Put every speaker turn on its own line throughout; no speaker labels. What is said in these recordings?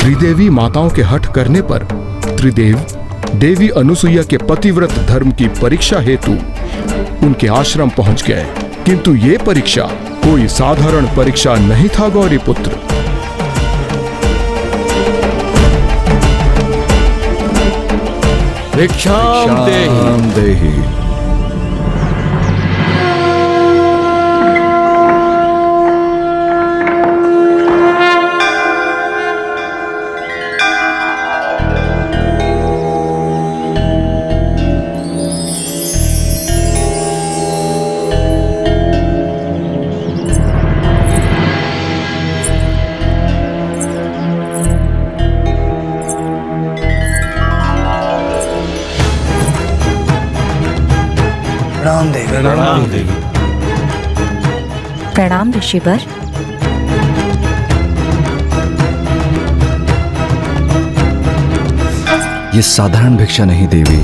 त्रिदेवी माताओं के हठ करने पर त्रिदेव देवी अनुसुईया के पतिव्रत धर्म की परीक्षा हेतु उनके आश्रम पहुंच गए। किंतु ये परीक्षा कोई साधारण परीक्षा नहीं था गौरी पुत्र।
भिक्षाम देहि।
प्रणाम देवी।
प्रणाम ऋषिवर।
ये साधारण भिक्षा नहीं देवी,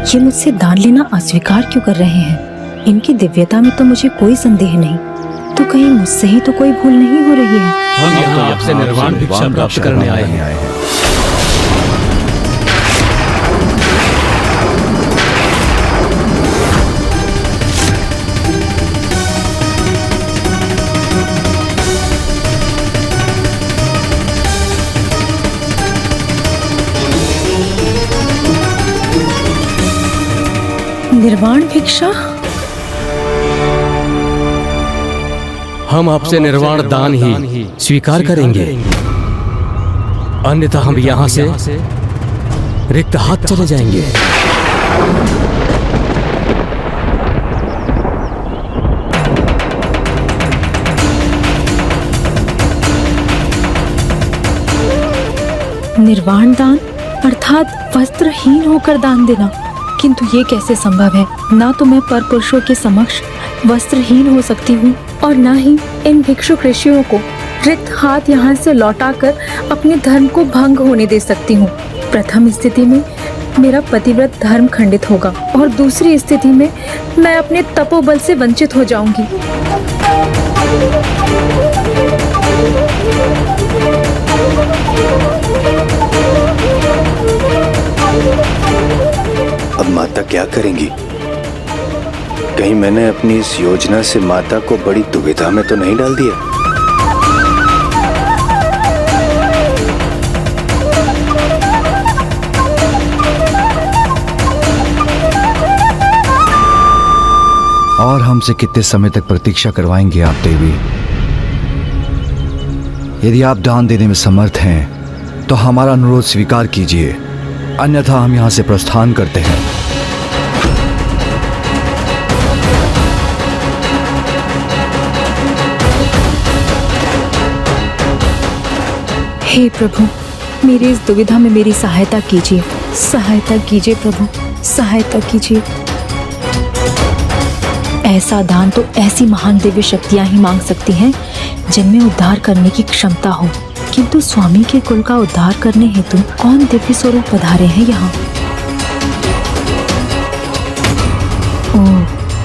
ये मुझसे दान लेना अस्वीकार क्यों कर रहे हैं? इनकी दिव्यता में तो मुझे कोई संदेह नहीं, तो कहीं मुझसे ही तो कोई भूल नहीं हो रही है।
हम यहाँ आपसे निर्वाण भिक्षा प्राप्त करने आए हैं।
निर्वाण भिक्षा?
हम आपसे निर्वाण दान ही स्वीकार करेंगे, अन्यथा हम यहाँ से रिक्त हाथ चले जाएंगे।
निर्वाण दान अर्थात वस्त्रहीन होकर दान देना, किंतु ये कैसे संभव है? ना तो मैं पर पुरुषों के समक्ष वस्त्रहीन हो सकती हूँ और ना ही इन भिक्षुक ऋषियों को रिक्त हाथ यहाँ से लौटाकर अपने धर्म को भंग होने दे सकती हूँ। प्रथम स्थिति में मेरा पतिव्रत धर्म खंडित होगा और दूसरी स्थिति में मैं अपने तपोबल से वंचित हो जाऊंगी।
अब माता क्या करेंगी? कहीं मैंने अपनी इस योजना से माता को बड़ी दुविधा में तो नहीं डाल दिया?
और हमसे कितने समय तक प्रतीक्षा करवाएंगे आप देवी? यदि आप दान देने में समर्थ हैं तो हमारा अनुरोध स्वीकार कीजिए, अन्यथा हम यहाँ से प्रस्थान करते हैं।
हे प्रभु, मेरी इस दुविधा में मेरी सहायता कीजिए, सहायता कीजिए प्रभु, सहायता कीजिए। ऐसा दान तो ऐसी महान दिव्य शक्तियां ही मांग सकती हैं जिनमें उद्धार करने की क्षमता हो, किंतु स्वामी के कुल का उद्धार करने हेतु कौन दिव्य स्वरूप पधारे हैं यहाँ? ओह,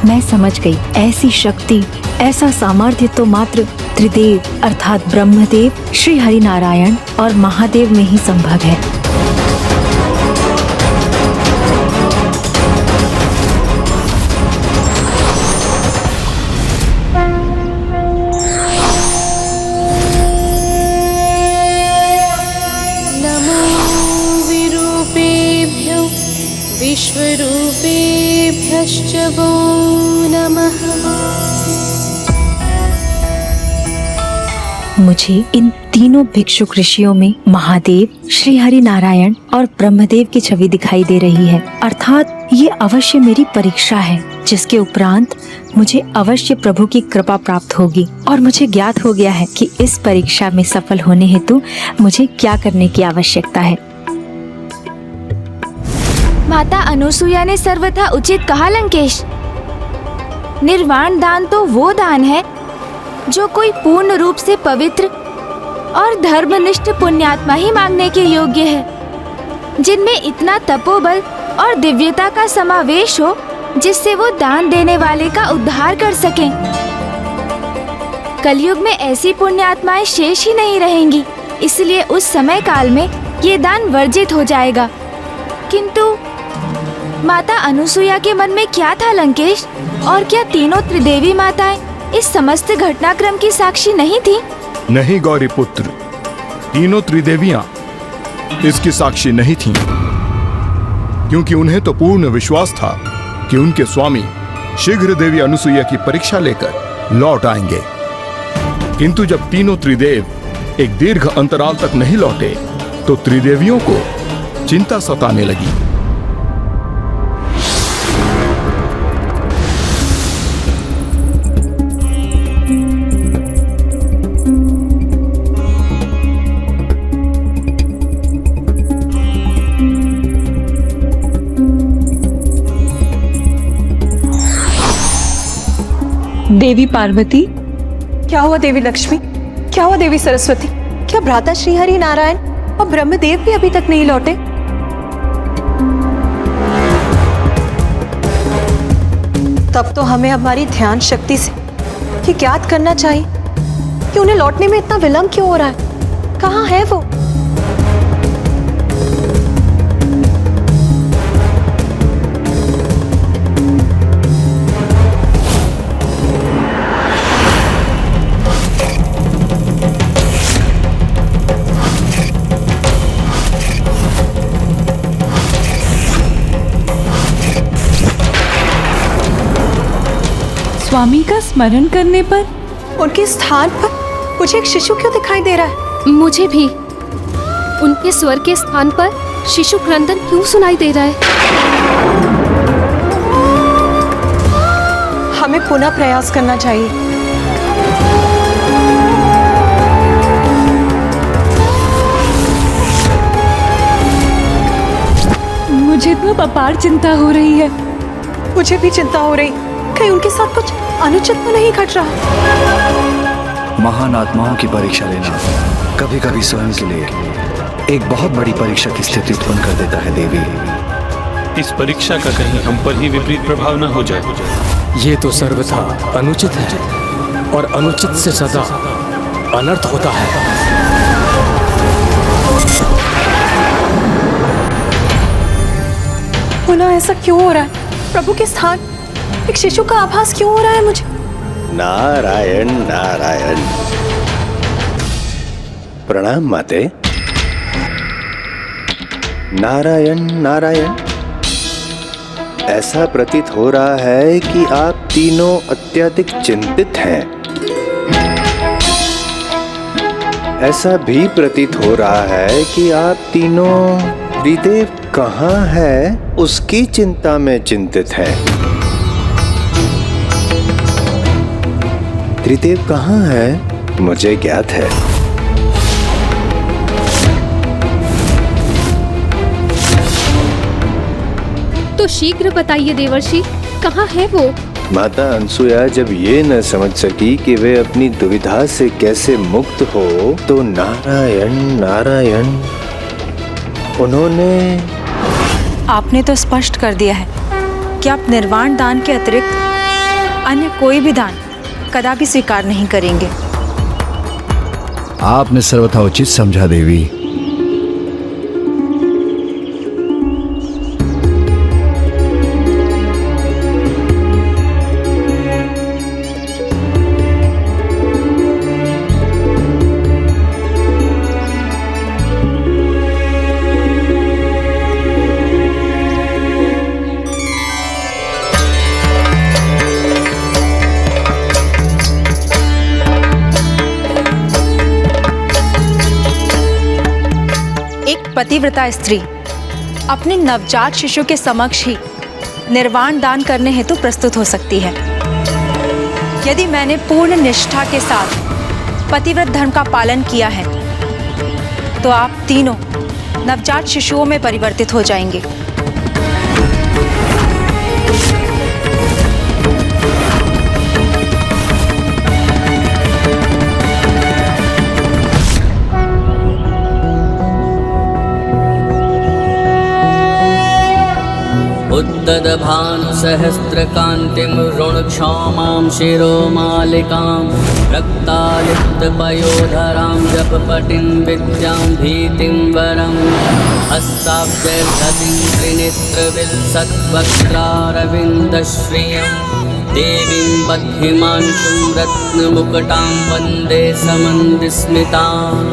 मैं समझ गई। ऐसी शक्ति, ऐसा सामर्थ्य तो मात्र त्रिदेव अर्थात ब्रह्मदेव, श्री हरि नारायण और महादेव में ही संभव है।
नमो विरूपेभ्यो विश्वरूपेभ्यश्च वो नमः।
मुझे इन तीनों भिक्षुक ऋषियों में महादेव, श्री हरि नारायण और ब्रह्मदेव की छवि दिखाई दे रही है, अर्थात ये अवश्य मेरी परीक्षा है, जिसके उपरांत मुझे अवश्य प्रभु की कृपा प्राप्त होगी। और मुझे ज्ञात हो गया है कि इस परीक्षा में सफल होने हेतु मुझे क्या करने की आवश्यकता है।
माता अनुसुईया ने सर्वथा उचित कहा लंकेश। निर्वाण दान तो वो दान है जो कोई पूर्ण रूप से पवित्र और धर्मनिष्ठ पुण्यात्मा ही मांगने के योग्य है, जिनमें इतना तपोबल और दिव्यता का समावेश हो जिससे वो दान देने वाले का उद्धार कर सकें। कलयुग में ऐसी पुण्य आत्माएं शेष ही नहीं रहेंगी, इसलिए उस समय काल में ये दान वर्जित हो जाएगा। किंतु माता अनसुया के मन में क्या था लंकेश? और क्या तीनों त्रिदेवी माताएं इस समस्त घटनाक्रम की साक्षी नहीं थी?
नहीं गौरी पुत्र, तीनों त्रिदेवियां इसकी साक्षी नहीं थीं, क्योंकि उन्हें तो पूर्ण विश्वास था कि उनके स्वामी शीघ्र देवी अनसुया की परीक्षा लेकर लौट आएंगे। किंतु जब तीनों त्रिदेव एक दीर्घ अंतराल तक नहीं लौटे तो त्रिदेवियों को चिंता सताने लगी।
देवी पार्वती, क्या हुआ देवी लक्ष्मी, क्या हुआ देवी सरस्वती? क्या भ्राता श्रीहरि नारायण और ब्रह्मदेव भी अभी तक नहीं लौटे? तब तो हमें हमारी ध्यान शक्ति से ये ज्ञात करना चाहिए कि उन्हें लौटने में इतना विलंब क्यों हो रहा है। कहाँ है वो?
स्वामी का स्मरण करने पर
उनके स्थान पर मुझे एक शिशु क्यों दिखाई दे रहा है?
मुझे भी उनके स्वर के स्थान पर शिशु क्रंदन क्यों सुनाई दे रहा है?
हमें पुनः प्रयास करना चाहिए।
मुझे तो अपार चिंता हो रही है।
मुझे भी चिंता हो रही, कहीं उनके साथ कुछ अनुचित तो नहीं घट रहा।
महान आत्माओं की परीक्षा लेना कभी कभी स्वयं के लिए एक बहुत बड़ी परीक्षा की स्थिति उत्पन्न कर देता है देवी।
इस परीक्षा का कहीं हम पर ही विपरीत प्रभाव न हो जाए।
ये तो सर्वथा अनुचित है और अनुचित से सदा अनर्थ होता है।
पुनः ऐसा क्यों हो रहा है? प्रभु के स्थान एक शिशु का आभास क्यों हो रहा है मुझे?
नारायण नारायण। प्रणाम माते। नारायण नारायण। ऐसा प्रतीत हो रहा है कि आप तीनों अत्यधिक चिंतित हैं। ऐसा भी प्रतीत हो रहा है कि आप तीनों त्रिदेव कहाँ है उसकी चिंता में चिंतित हैं। त्रिदेव कहाँ है मुझे ज्ञात है।
तो शीघ्र बताइए देवर्षि, कहाँ है वो?
माता अनसुया जब ये न समझ सकी कि वे अपनी दुविधा से कैसे मुक्त हो तो नारायण नारायण उन्होंने।
आपने तो स्पष्ट कर दिया है कि आप निर्वाण दान के अतिरिक्त अन्य कोई भी दान कदापि स्वीकार नहीं करेंगे।
आपने सर्वथा उचित समझा देवी।
पतिव्रता स्त्री अपने नवजात शिशु के समक्ष ही निर्वाण दान करने हेतु प्रस्तुत हो सकती है। यदि मैंने पूर्ण निष्ठा के साथ पतिव्रत धर्म का पालन किया है तो आप तीनों नवजात शिशुओं में परिवर्तित हो जाएंगे।
ददभानुसहस्रकान्तिं ऋणक्षौमां शिरोमालिकां रक्तालिप्तपयोधरां जपपटिं विद्यां भीतिं वरं हस्ताब्जैर्धतिं त्रिनेत्रविलसद्वक्त्रारविन्दश्रियं देवीं बद्धिमांशुं रत्नमुकुटां वन्दे समन्विस्मिताम्।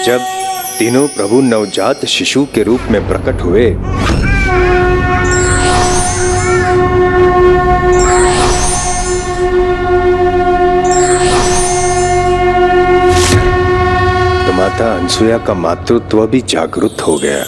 जब तीनों प्रभु नवजात शिशु के रूप में प्रकट हुए तो माता अनसुया का मातृत्व भी जागृत हो गया।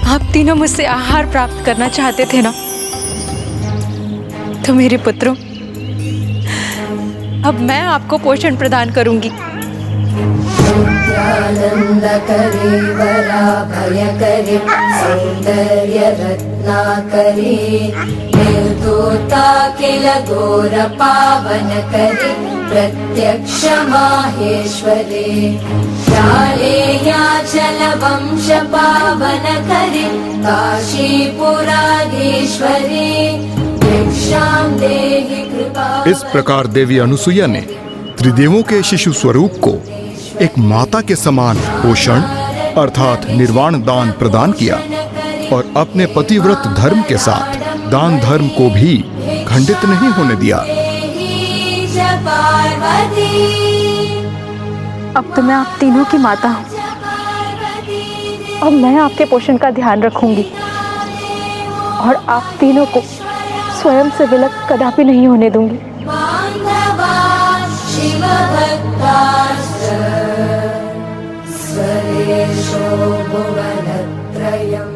आप तीनों मुझसे आहार प्राप्त करना चाहते थे ना, तो मेरे पुत्रों, अब मैं आपको पोषण प्रदान करूंगी।
प्रत्यक्ष माहेश्वरे याचल वंश पावन करे काशीपुराधीश्वरे भिक्षां देहि कृपा।
इस प्रकार देवी अनुसुईया ने त्रिदेवों के शिशु स्वरूप को एक माता के समान पोषण अर्थात निर्वाण दान प्रदान किया और अपने पतिव्रत धर्म के साथ दान धर्म को भी खंडित नहीं होने दिया।
अब तो मैं आप तीनों की माता हूँ और मैं आपके पोषण का ध्यान रखूंगी और आप तीनों को स्वयं से विलग कदापि नहीं होने दूंगी।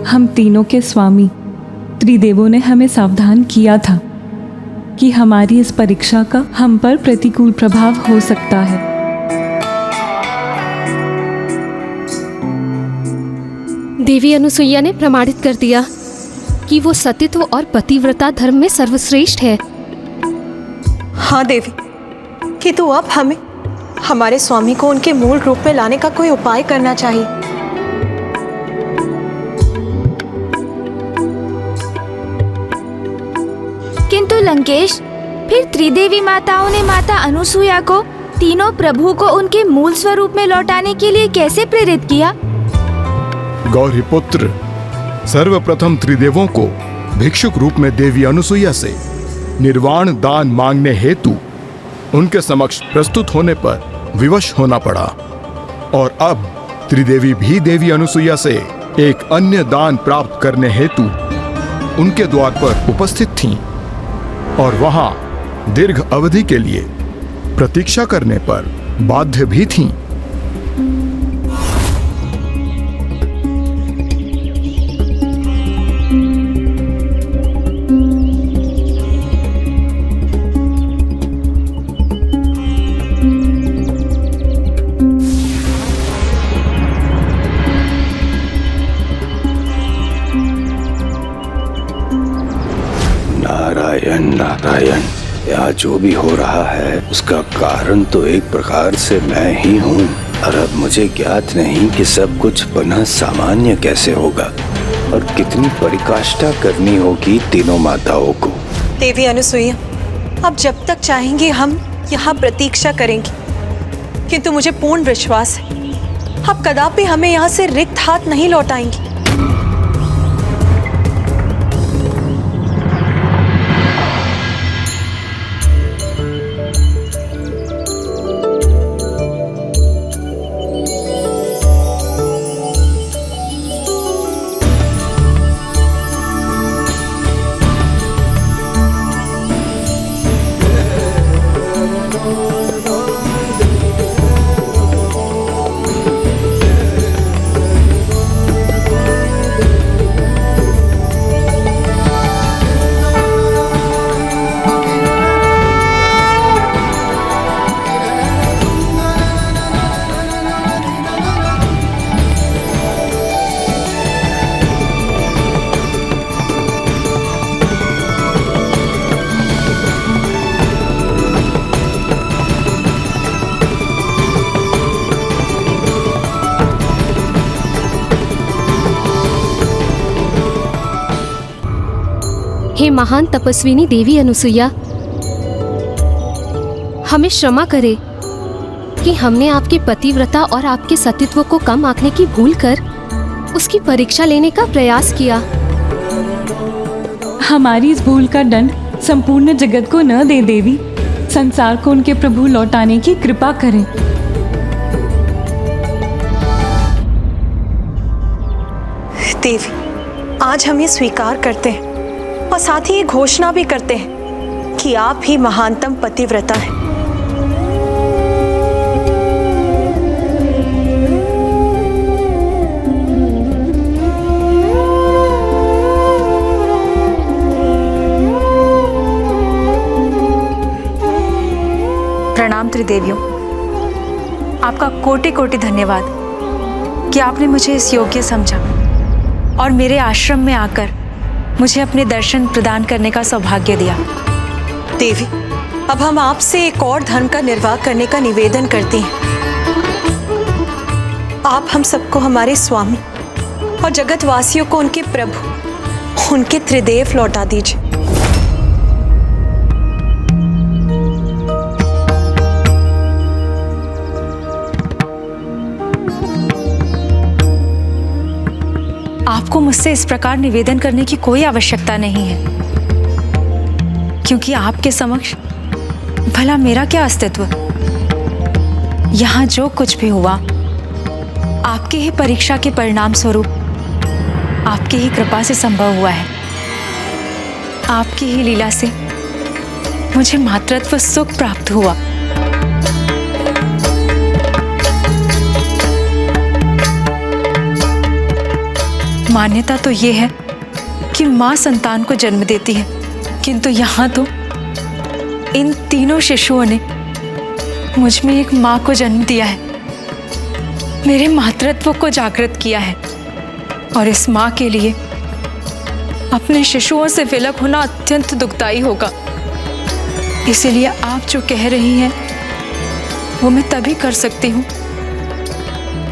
हम तीनों के स्वामी त्रिदेवों ने हमें सावधान किया था कि हमारी इस परीक्षा का हम पर प्रतिकूल प्रभाव हो सकता है।
देवी अनुसुईया ने प्रमाणित कर दिया कि वो सतीत्व और पतिव्रता धर्म में सर्वश्रेष्ठ है।
हाँ देवी, किंतु अब हमें हमारे स्वामी को उनके मूल रूप में लाने का कोई उपाय करना चाहिए।
किंतु लंकेश, फिर त्रिदेवी माताओं ने माता अनुसुईया को तीनों प्रभु को उनके मूल स्वरूप में लौटाने के लिए कैसे प्रेरित किया?
गौरीपुत्र, सर्वप्रथम त्रिदेवों को भिक्षुक रूप में देवी अनुसुईया से निर्वाण दान मांगने हेतु उनके समक्ष प्रस्तुत होने पर विवश होना पड़ा और अब त्रिदेवी भी देवी अनुसुईया से एक अन्य दान प्राप्त करने हेतु उनके द्वार पर उपस्थित थीं और वहां दीर्घ अवधि के लिए प्रतीक्षा करने पर बाध्य भी थीं।
नारायण नारायण, यहाँ जो भी हो रहा है उसका कारण तो एक प्रकार से मैं ही हूँ और अब मुझे ज्ञात नहीं कि सब कुछ पुनः सामान्य कैसे होगा और कितनी परिकाष्ठा करनी होगी तीनों माताओं को।
देवी अनुसुईया, अब जब तक चाहेंगी हम यहाँ प्रतीक्षा करेंगी, किंतु मुझे पूर्ण विश्वास है आप कदापि हमें यहाँ से रिक्त हाथ नहीं लौटाएंगी।
हे महान तपस्विनी देवी अनुसुईया, हमें क्षमा करे कि हमने आपके पतिव्रता और आपके सतीत्व को कम आंकने की भूल कर उसकी परीक्षा लेने का प्रयास किया।
हमारी इस भूल का दंड संपूर्ण जगत को न दे देवी, संसार को उनके प्रभु लौटाने की कृपा करें।
देवी, आज हम ये स्वीकार करते हैं और साथ ही ये घोषणा भी करते हैं कि आप ही महानतम पतिव्रता हैं।
प्रणाम त्रिदेवियों, आपका कोटि कोटि धन्यवाद कि आपने मुझे इस योग्य समझा और मेरे आश्रम में आकर मुझे अपने दर्शन प्रदान करने का सौभाग्य दिया।
देवी, अब हम आपसे एक और धर्म का निर्वाह करने का निवेदन करते हैं। आप हम सबको हमारे स्वामी और जगतवासियों को उनके प्रभु, उनके त्रिदेव लौटा दीजिए।
आपको मुझसे इस प्रकार निवेदन करने की कोई आवश्यकता नहीं है, क्योंकि आपके समक्ष भला मेरा क्या अस्तित्व। यहाँ जो कुछ भी हुआ आपकी ही परीक्षा के परिणाम स्वरूप आपकी ही कृपा से संभव हुआ है। आपकी ही लीला से मुझे मातृत्व सुख प्राप्त हुआ। मान्यता तो ये है कि माँ संतान को जन्म देती है, किंतु यहाँ तो इन तीनों शिशुओं ने मुझ में एक माँ को जन्म दिया है, मेरे मातृत्व को जागृत किया है। और इस माँ के लिए अपने शिशुओं से विलग होना अत्यंत दुखदायी होगा। इसीलिए आप जो कह रही हैं वो मैं तभी कर सकती हूँ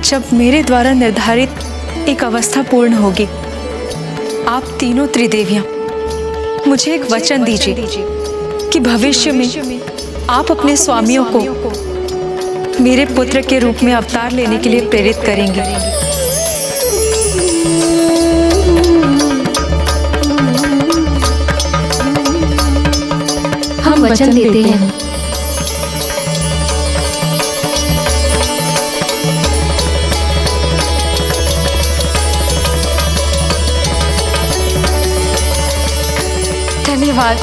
जब मेरे द्वारा निर्धारित एक अवस्था पूर्ण होगी। आप तीनों त्रिदेवियां मुझे एक वचन दीजिए कि भविष्य में आप अपने स्वामियों को मेरे पुत्र के रूप में अवतार लेने के लिए प्रेरित करेंगे।
हम वचन देते हैं।
धन्यवाद।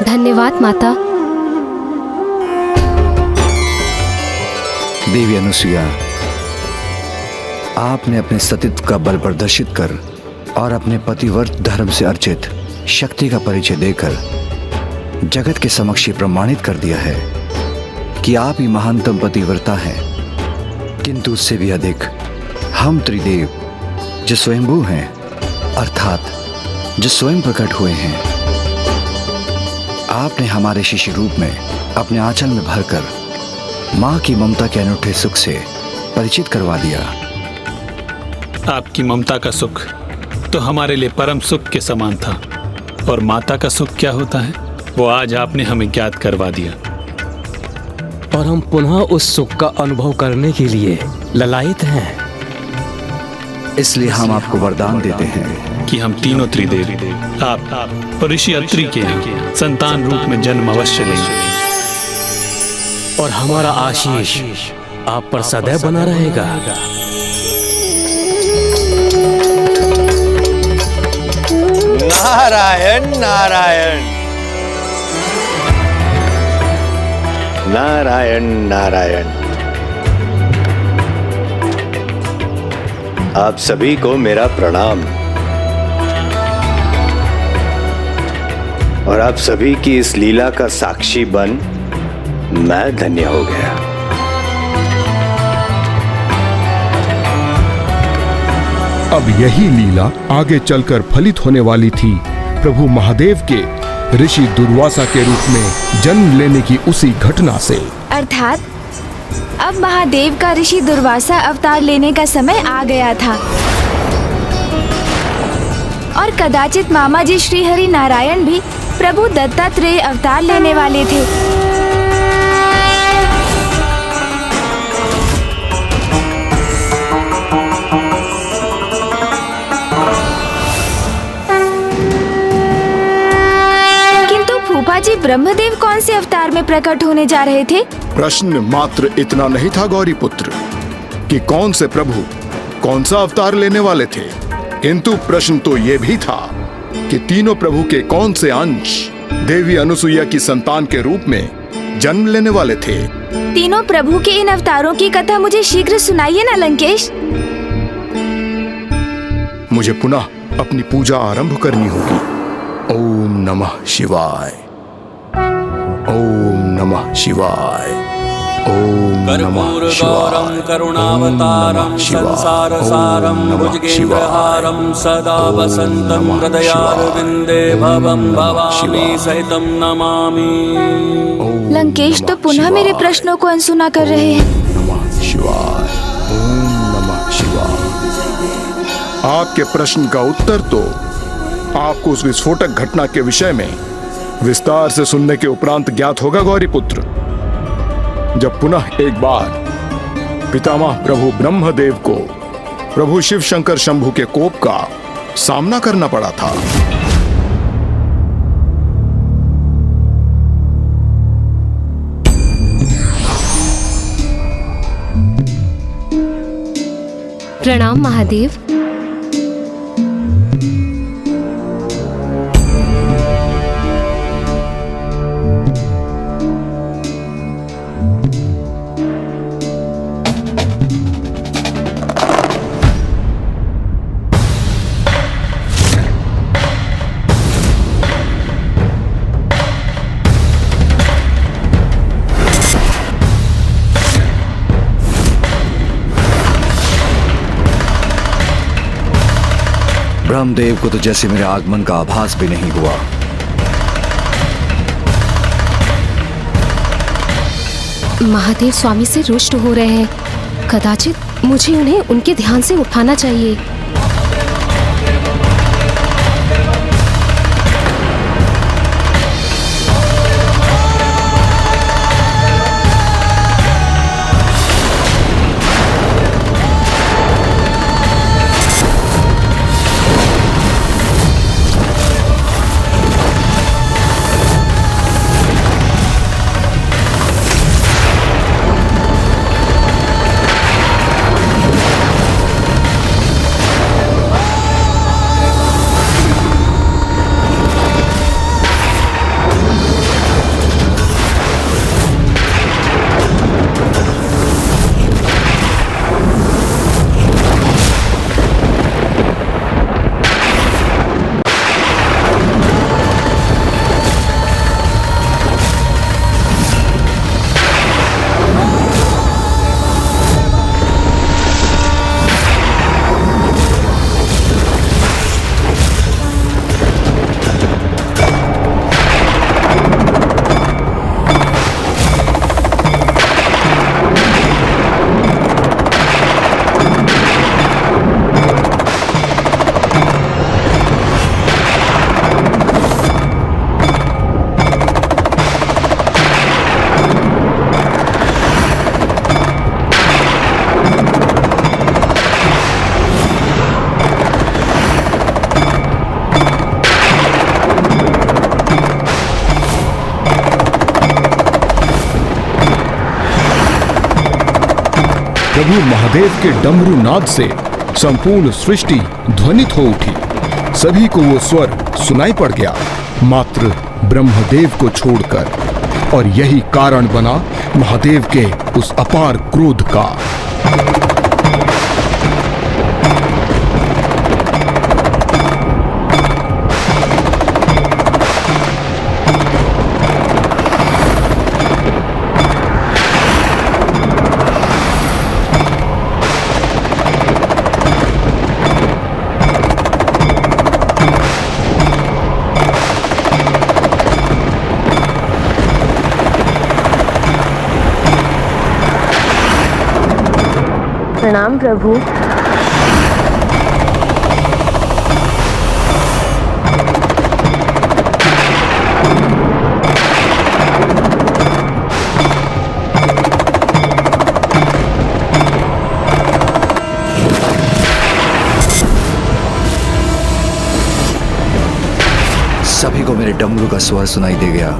धन्यवाद माता।
देवी अनुसुईया, आपने अपने सतीत्व का बल प्रदर्शित कर और अपने पतिव्रत धर्म से अर्चित शक्ति का परिचय देकर जगत के समक्ष प्रमाणित कर दिया है कि आप ही महानतम पतिव्रता हैं। किंतु उससे भी अधिक हम त्रिदेव जो स्वयंभू हैं, अर्थात जो स्वयं प्रकट हुए हैं, आपने हमारे शिष्य रूप में अपने आंचल में भरकर माँ की ममता के अनूठे सुख से परिचित करवा दिया।
आपकी ममता का सुख तो हमारे लिए परम सुख के समान था, और माता का सुख क्या होता है वो आज आपने हमें ज्ञात करवा दिया।
और हम पुनः उस सुख का अनुभव करने के लिए ललायित हैं।
इसलिए हम आपको वरदान देते हैं
कि हम तीनों त्रिदेव आप और ऋषि अत्रि के संतान रूप में जन्म अवश्य लेंगे,
और हमारा आशीष आप पर सदैव बना रहेगा।
नारायण नारायण नारायण नारायण। आप सभी को मेरा प्रणाम, और आप सभी की इस लीला का साक्षी बन मैं धन्य हो गया।
अब यही लीला आगे चलकर फलित होने वाली थी प्रभु महादेव के ऋषि दुर्वासा के रूप में जन्म लेने की उसी घटना से।
अर्थात अब महादेव का ऋषि दुर्वासा अवतार लेने का समय आ गया था, और कदाचित मामा जी श्री हरि नारायण भी प्रभु दत्तात्रेय अवतार लेने वाले थे। फूफा जी, ब्रह्मदेव कौन से अवतार में प्रकट होने जा रहे थे?
प्रश्न मात्र इतना नहीं था गौरी पुत्र कि कौन से प्रभु कौन सा अवतार लेने वाले थे, किंतु प्रश्न तो ये भी था कि तीनों प्रभु के कौन से अंश देवी अनुसुईया की संतान के रूप में जन्म लेने वाले थे।
तीनों प्रभु के इन अवतारों की कथा मुझे शीघ्र सुनाइए ना लंकेश।
मुझे पुनः अपनी पूजा आरंभ करनी होगी। ओम नमः शिवाय, ओम नमः शिवाय, ओम नमः शिवाय,
करुणावतारं संसारसारं भुजगेन्द्रहारं सदा वसन्तं हृदयारविन्दे भवं भवामि सहितं नमामि।
लंकेश तो पुनः मेरे प्रश्नों को अनसुना कर रहे हैं।
नमः शिवाय, ओम नमः शिवाय। आपके प्रश्न का उत्तर तो आपको उस विस्फोटक घटना के विषय में विस्तार से सुनने के उपरांत ज्ञात होगा गौरी पुत्र, जब पुनः एक बार पितामह प्रभु ब्रह्मदेव को प्रभु शिव शंकर शंभु के कोप का सामना करना पड़ा था।
प्रणाम महादेव।
ब्रह्मदेव को तो जैसे मेरे आगमन का आभास भी नहीं हुआ।
महादेव स्वामी से रुष्ट हो रहे हैं। कदाचित मुझे उन्हें उनके ध्यान से उठाना चाहिए।
प्रभु महादेव के डमरू नाद से संपूर्ण सृष्टि ध्वनित हो उठी। सभी को वो स्वर सुनाई पड़ गया, मात्र ब्रह्मदेव को छोड़कर। और यही कारण बना महादेव के उस अपार क्रोध का।
प्रणाम प्रभु।
सभी को मेरे डमरू का स्वर सुनाई दे गया,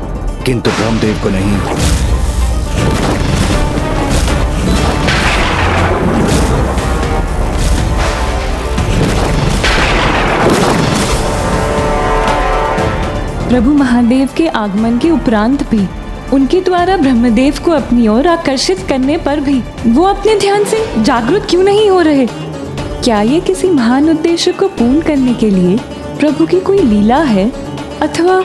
किंतु ब्रह्मदेव को नहीं।
प्रभु महादेव के आगमन के उपरांत भी उनके द्वारा ब्रह्मदेव को अपनी ओर आकर्षित करने पर भी वो अपने ध्यान से जागृत क्यों नहीं हो रहे? क्या ये किसी महान उद्देश्य को पूर्ण करने के लिए प्रभु की कोई लीला है, अथवा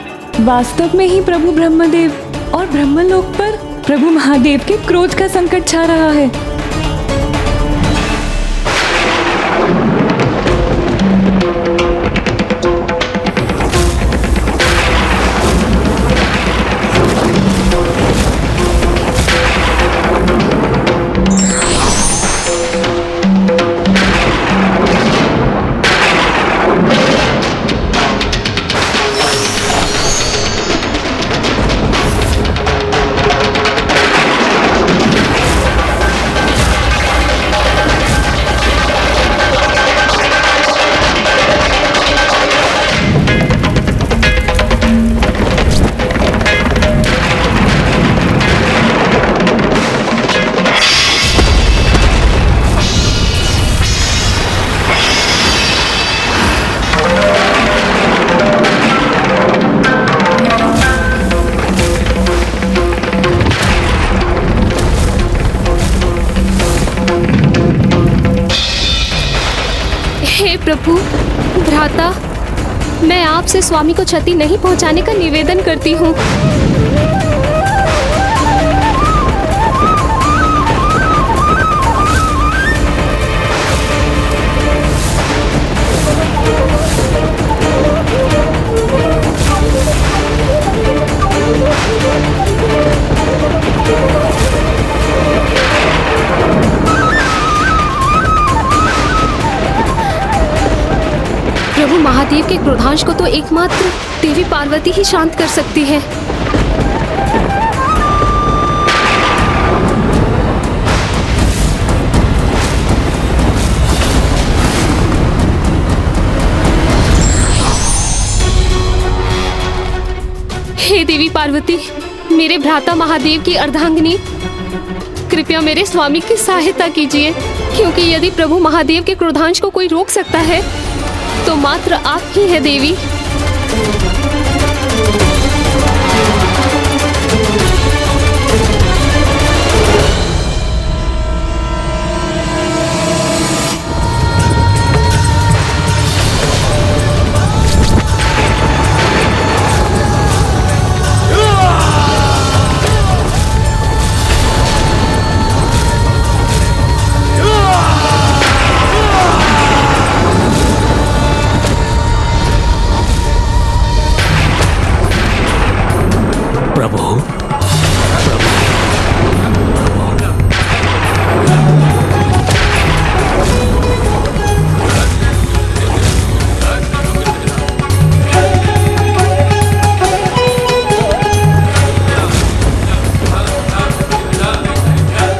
वास्तव में ही प्रभु ब्रह्मदेव और ब्रह्मलोक पर प्रभु महादेव के क्रोध का संकट छा रहा है?
प्रभु भ्राता, मैं आपसे स्वामी को क्षति नहीं पहुंचाने का निवेदन करती हूँ। प्रभु महादेव के क्रोधांश को तो एकमात्र देवी पार्वती ही शांत कर सकती है। हे देवी पार्वती, मेरे भ्राता महादेव की अर्धांगिनी, कृपया मेरे स्वामी की सहायता कीजिए, क्योंकि यदि प्रभु महादेव के क्रोधांश को कोई रोक सकता है तो मात्र आप ही है देवी।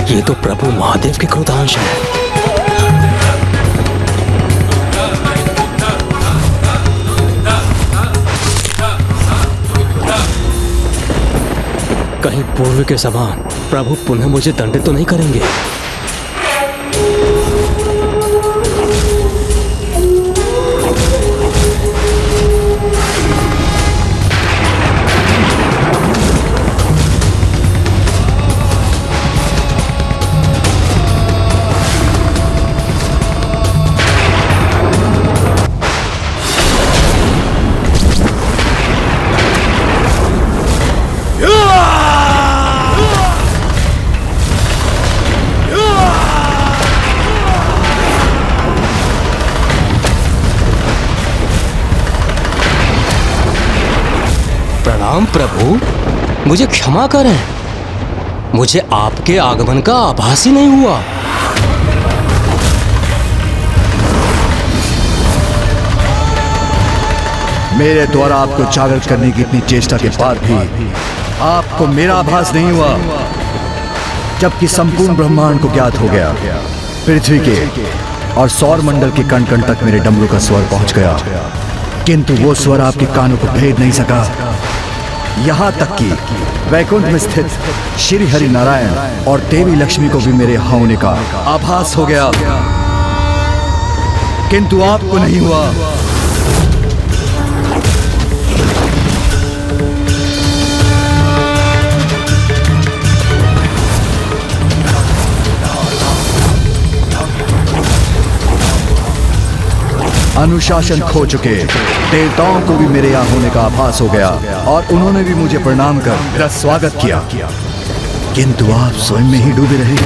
ये तो प्रभु महादेव के क्रोधांश है। कहीं पूर्व के समान प्रभु पुनः मुझे दंडित तो नहीं करेंगे? प्रभु, मुझे क्षमा करें। मुझे आपके आगमन का आभास ही नहीं हुआ।
मेरे द्वारा आपको जागृत करने की इतनी चेष्टा के बाद भी आपको मेरा आभास नहीं हुआ, जबकि संपूर्ण ब्रह्मांड को ज्ञात हो गया। पृथ्वी के और सौर मंडल के कण कण तक मेरे डमरू का स्वर पहुंच गया, किंतु वो स्वर आपके कानों को भेद नहीं सका। यहाँ तक कि वैकुंठ में स्थित श्री हरि नारायण और देवी लक्ष्मी को भी मेरे यहाँ होने का आभास हो गया, किंतु आपको नहीं हुआ। अनुशासन खो चुके देवताओं को भी मेरे यहाँ होने का आभास हो गया और उन्होंने भी मुझे प्रणाम कर मेरा स्वागत किया, किंतु आप स्वयं में ही डूबे रहे।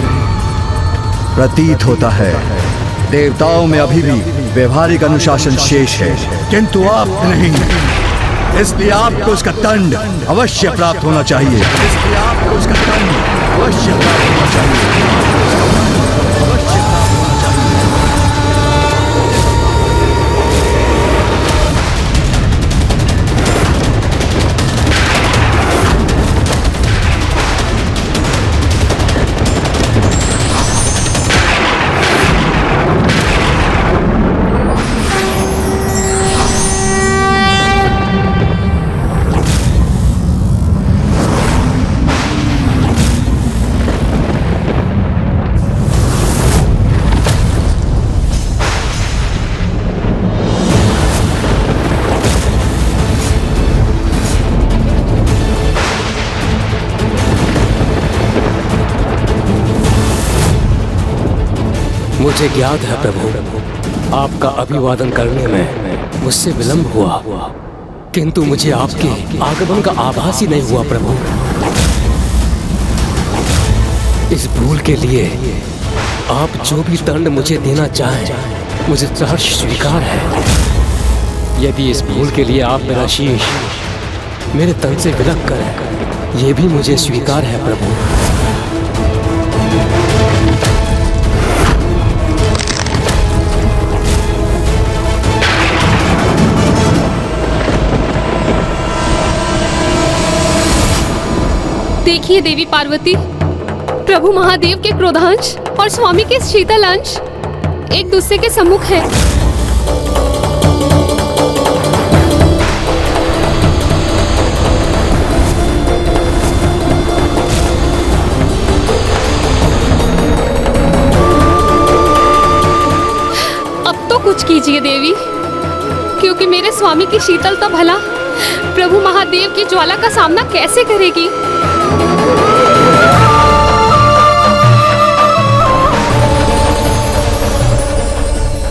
प्रतीत होता है देवताओं में अभी भी व्यवहारिक अनुशासन शेष है, किंतु आप नहीं। इसलिए आपको उसका दंड अवश्य प्राप्त होना चाहिए। इसलिए आपको उसका दंड अवश्य प्राप्त होना चाहिए।
मुझे ज्ञात है प्रभु, आपका अभिवादन करने में मुझसे विलंब हुआ, किंतु मुझे आपके आगमन का आभास ही नहीं हुआ प्रभु। इस भूल के लिए आप जो भी दंड मुझे देना चाहें, मुझे सहर्ष स्वीकार है। यदि इस भूल के लिए आप मेरा शीश मेरे तन से विलग करें, ये भी मुझे स्वीकार है प्रभु।
देखिए देवी पार्वती, प्रभु महादेव के क्रोधांश और स्वामी के शीतल अंश एक दूसरे के सम्मुख है। अब तो कुछ कीजिए देवी, क्योंकि मेरे स्वामी की शीतलता भला प्रभु महादेव की ज्वाला का सामना कैसे करेगी।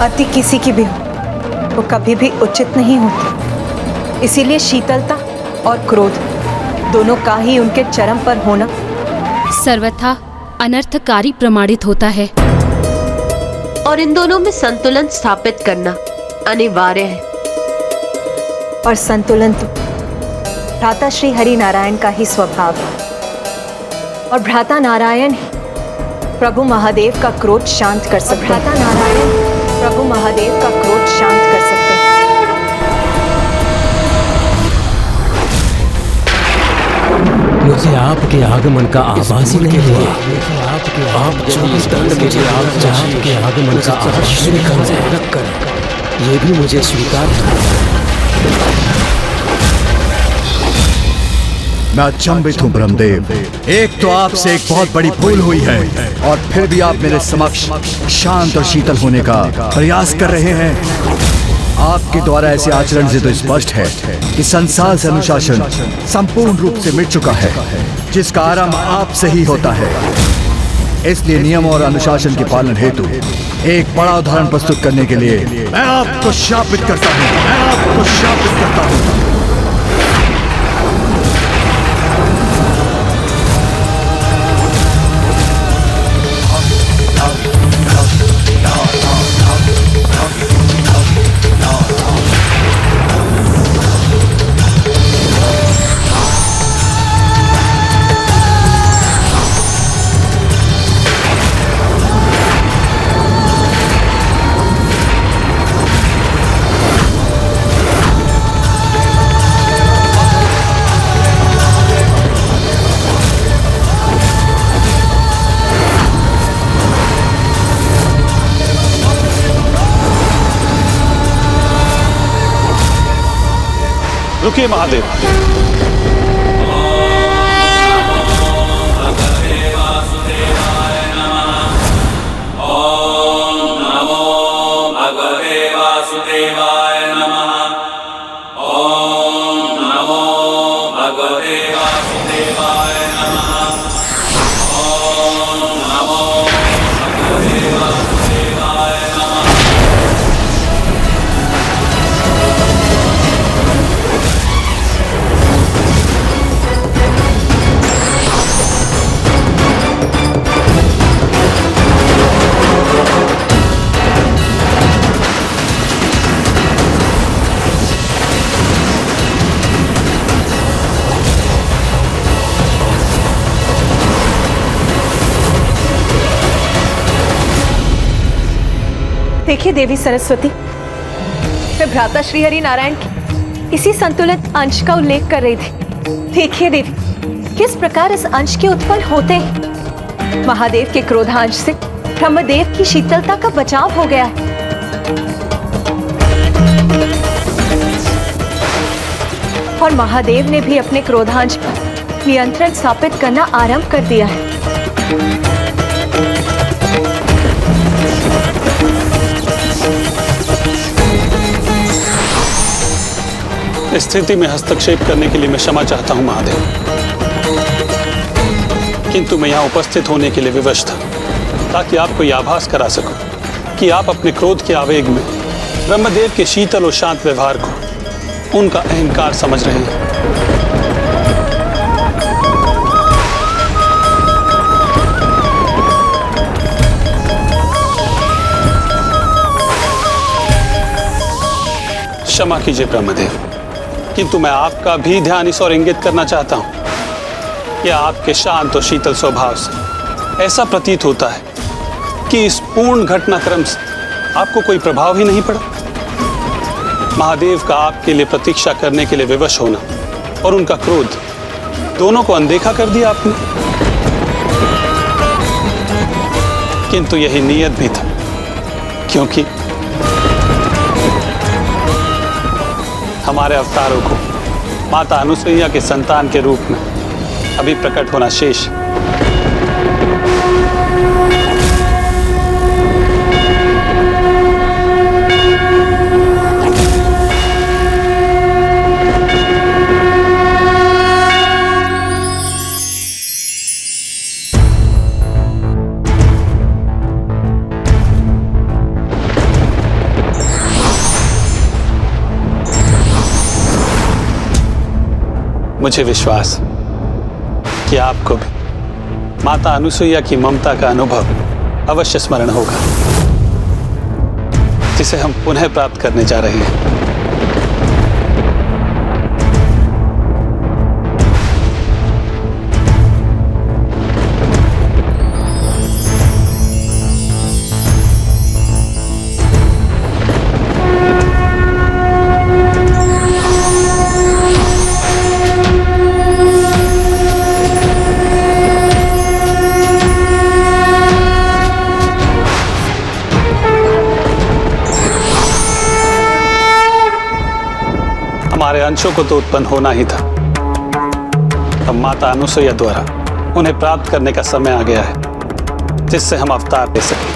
अति किसी की भी हो वो कभी भी उचित नहीं होती, इसीलिए शीतलता और क्रोध दोनों का ही उनके चरम पर होना
सर्वथा अनर्थकारी प्रमाणित होता है,
और इन दोनों में संतुलन स्थापित करना अनिवार्य है।
और संतुलन तो भ्राता श्री हरि नारायण का ही स्वभाव है, और भ्राता नारायण ही प्रभु महादेव का क्रोध शांत कर सकते हैं। भ्राता नारायण प्रभु महादेव का क्रोध शांत कर सकते हैं।
मुझे आपके आगमन का आभास ही नहीं हुआ। आप जो इस दंड मुझे आपके आगमन का आभास रख कर, ये भी मुझे स्वीकार है।
मैं अचंभित हूँ ब्रह्मदेव, एक तो आपसे एक बहुत बड़ी भूल हुई है और फिर भी आप मेरे समक्ष शांत और शीतल होने का प्रयास कर रहे हैं। आपके द्वारा ऐसे आचरण से तो स्पष्ट है कि संसार से अनुशासन संपूर्ण रूप से मिट चुका है, जिसका आरंभ आपसे ही होता है। इसलिए नियम और अनुशासन के पालन हेतु एक बड़ा उदाहरण प्रस्तुत करने के लिए मैं आपको शापित करता हूँ। मैं आपको शापित करता हूँ।
रुकिए महादेव।
देखिए देवी सरस्वती, मैं भ्राता श्री हरि नारायण के इसी संतुलित अंश का उल्लेख कर रही थी। देखिए देवी, किस प्रकार इस अंश के उत्पन्न होते हैं महादेव के क्रोधांश से ब्रह्मदेव की शीतलता का बचाव हो गया है। और महादेव ने भी अपने क्रोधांश पर नियंत्रण स्थापित करना आरंभ कर दिया है।
स्थिति में हस्तक्षेप करने के लिए मैं क्षमा चाहता हूं महादेव, किंतु मैं यहां उपस्थित होने के लिए विवश था ताकि आपको यह आभास करा सकूं कि आप अपने क्रोध के आवेग में ब्रह्मदेव के शीतल और शांत व्यवहार को उनका अहंकार समझ रहे हैं। क्षमा कीजिए ब्रह्मदेव, किंतु मैं आपका भी ध्यान इस ओर इंगित करना चाहता हूं कि आपके शांत और शीतल स्वभाव से ऐसा प्रतीत होता है कि इस पूर्ण घटनाक्रम से आपको कोई प्रभाव ही नहीं पड़ा। महादेव का आपके लिए प्रतीक्षा करने के लिए विवश होना और उनका क्रोध दोनों को अनदेखा कर दिया आपने। किंतु यही नियत भी था, क्योंकि हमारे अवतारों को माता अनुसुईया के संतान के रूप में अभी प्रकट होना शेष। मुझे विश्वास कि आपको भी माता अनुसुईया की ममता का अनुभव अवश्य स्मरण होगा, जिसे हम पुनः प्राप्त करने जा रहे हैं। हमारे अंशों को तो उत्पन्न होना ही था, अब माता अनुसुईया द्वारा उन्हें प्राप्त करने का समय आ गया है, जिससे हम अवतार ले सकें।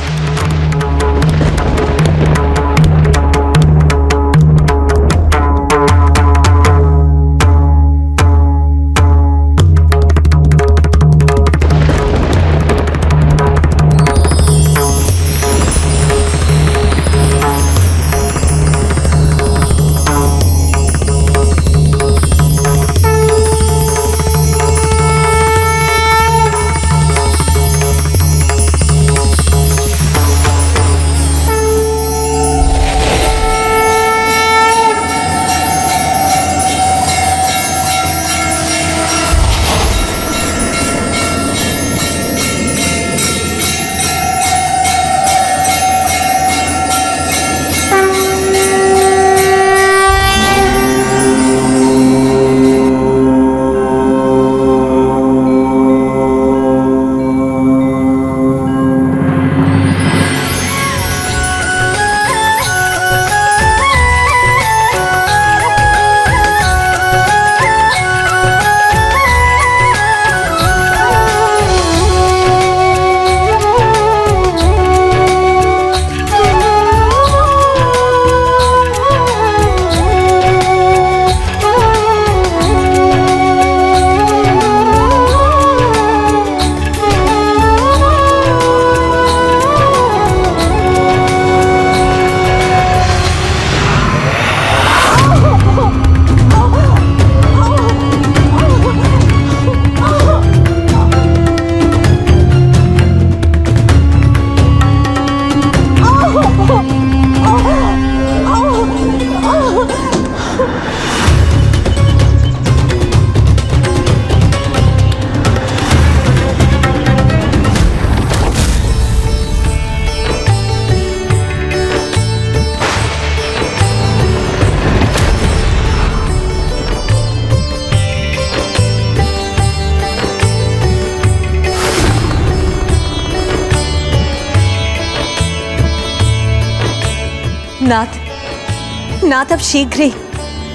नाथ अब शीघ्र ही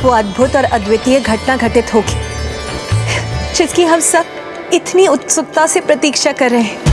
वो अद्भुत और अद्वितीय घटना घटित होगी जिसकी हम सब इतनी उत्सुकता से प्रतीक्षा कर रहे हैं।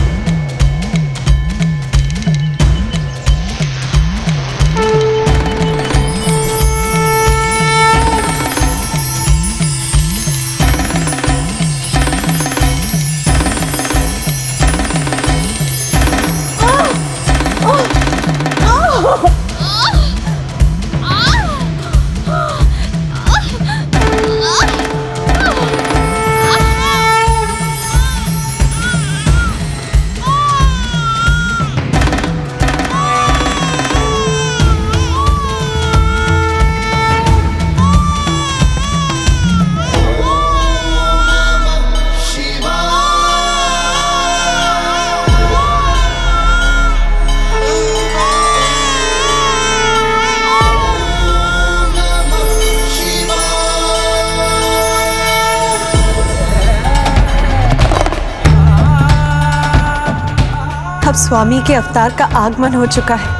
अब स्वामी के अवतार का आगमन हो चुका है।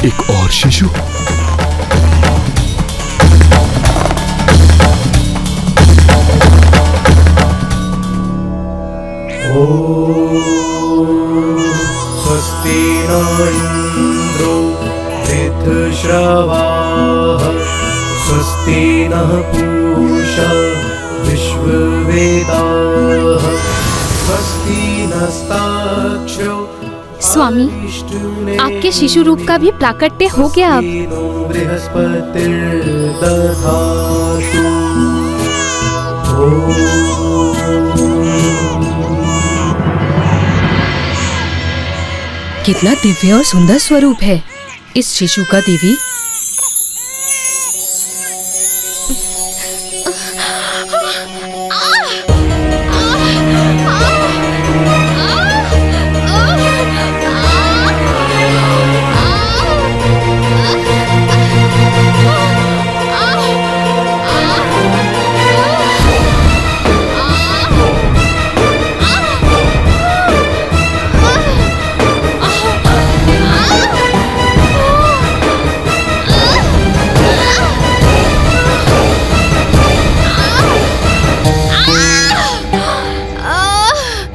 एक और शिशु।
स्वस्ति न इंद्रो वृद्धश्रवाः स्वस्ति नः पूषा विश्ववेदाः स्वस्ति नस्ताक्षरो।
स्वामी, आपके शिशु रूप का भी प्राकट्य हो गया अब।
कितना दिव्य और सुंदर स्वरूप है इस शिशु का देवी।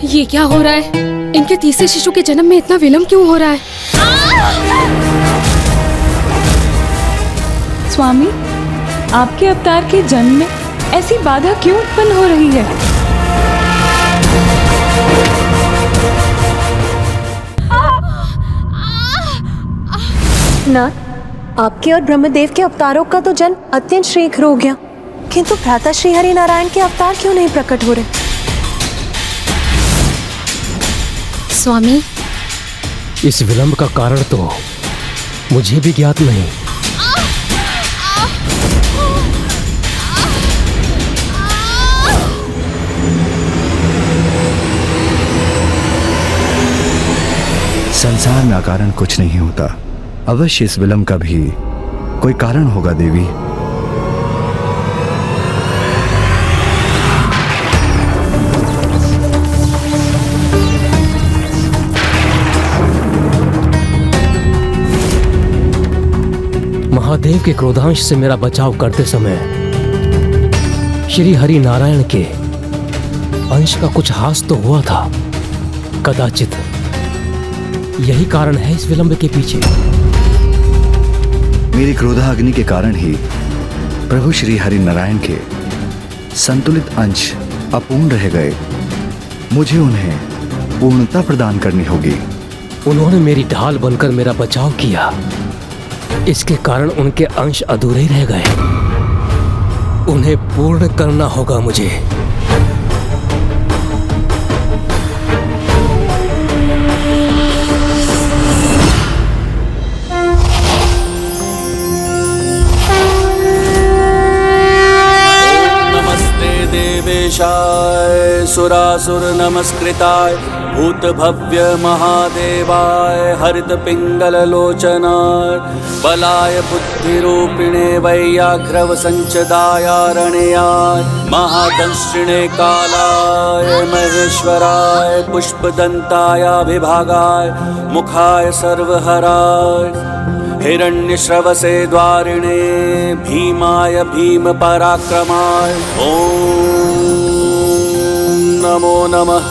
ये क्या हो रहा है? इनके तीसरे शिशु के जन्म में इतना विलंब क्यों हो रहा है?
स्वामी, आपके अवतार के जन्म में ऐसी बाधा क्यों उत्पन्न हो रही है?
नाथ, आपके और ब्रह्मदेव के अवतारों का तो जन्म अत्यंत शीघ्र हो गया, किंतु भ्राता श्री हरि नारायण के अवतार क्यों नहीं प्रकट हो रहे?
स्वामी, इस विलंब का कारण तो मुझे भी ज्ञात नहीं।
संसार में अकारण कुछ नहीं होता। अवश्य इस विलंब का भी कोई कारण होगा देवी।
महादेव के क्रोधांश से मेरा बचाव करते समय श्री हरि नारायण के अंश का कुछ हास तो हुआ था। कदाचित यही कारण है इस विलंब के पीछे।
मेरी क्रोधाग्नि के कारण ही प्रभु श्री हरि नारायण के संतुलित अंश अपूर्ण रह गए। मुझे उन्हें पूर्णता प्रदान करनी होगी।
उन्होंने मेरी ढाल बनकर मेरा बचाव किया, इसके कारण उनके अंश अधूरे रह गए। उन्हें पूर्ण करना होगा मुझे।
सुरासुर नमस्कृताय भूत भव्य महादेवाय हरित पिंगल लोचनाय बलाय बुद्धिरूपिणे वैयाघ्रव संचदायारणयाय महादंशिणे कालाय महेश्वराय पुष्पदंताय विभागाय मुखाय सर्वहराय हिरण्यश्रवसे द्वारिणे भीमाय भीम पराक्रमाय ओम नमो नमः।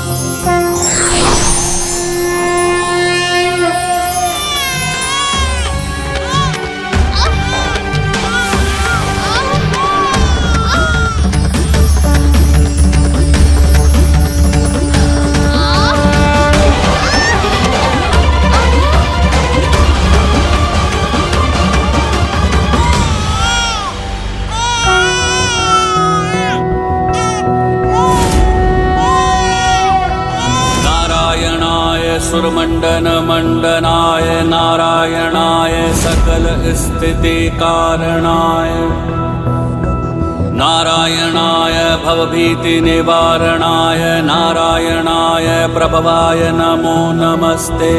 सुरमंडन मंडनाय नारायणाय सकल स्थिति कारणाय नारायणाय भवभीति निवारणाय नारायणाय प्रभवाय नमो नमस्ते।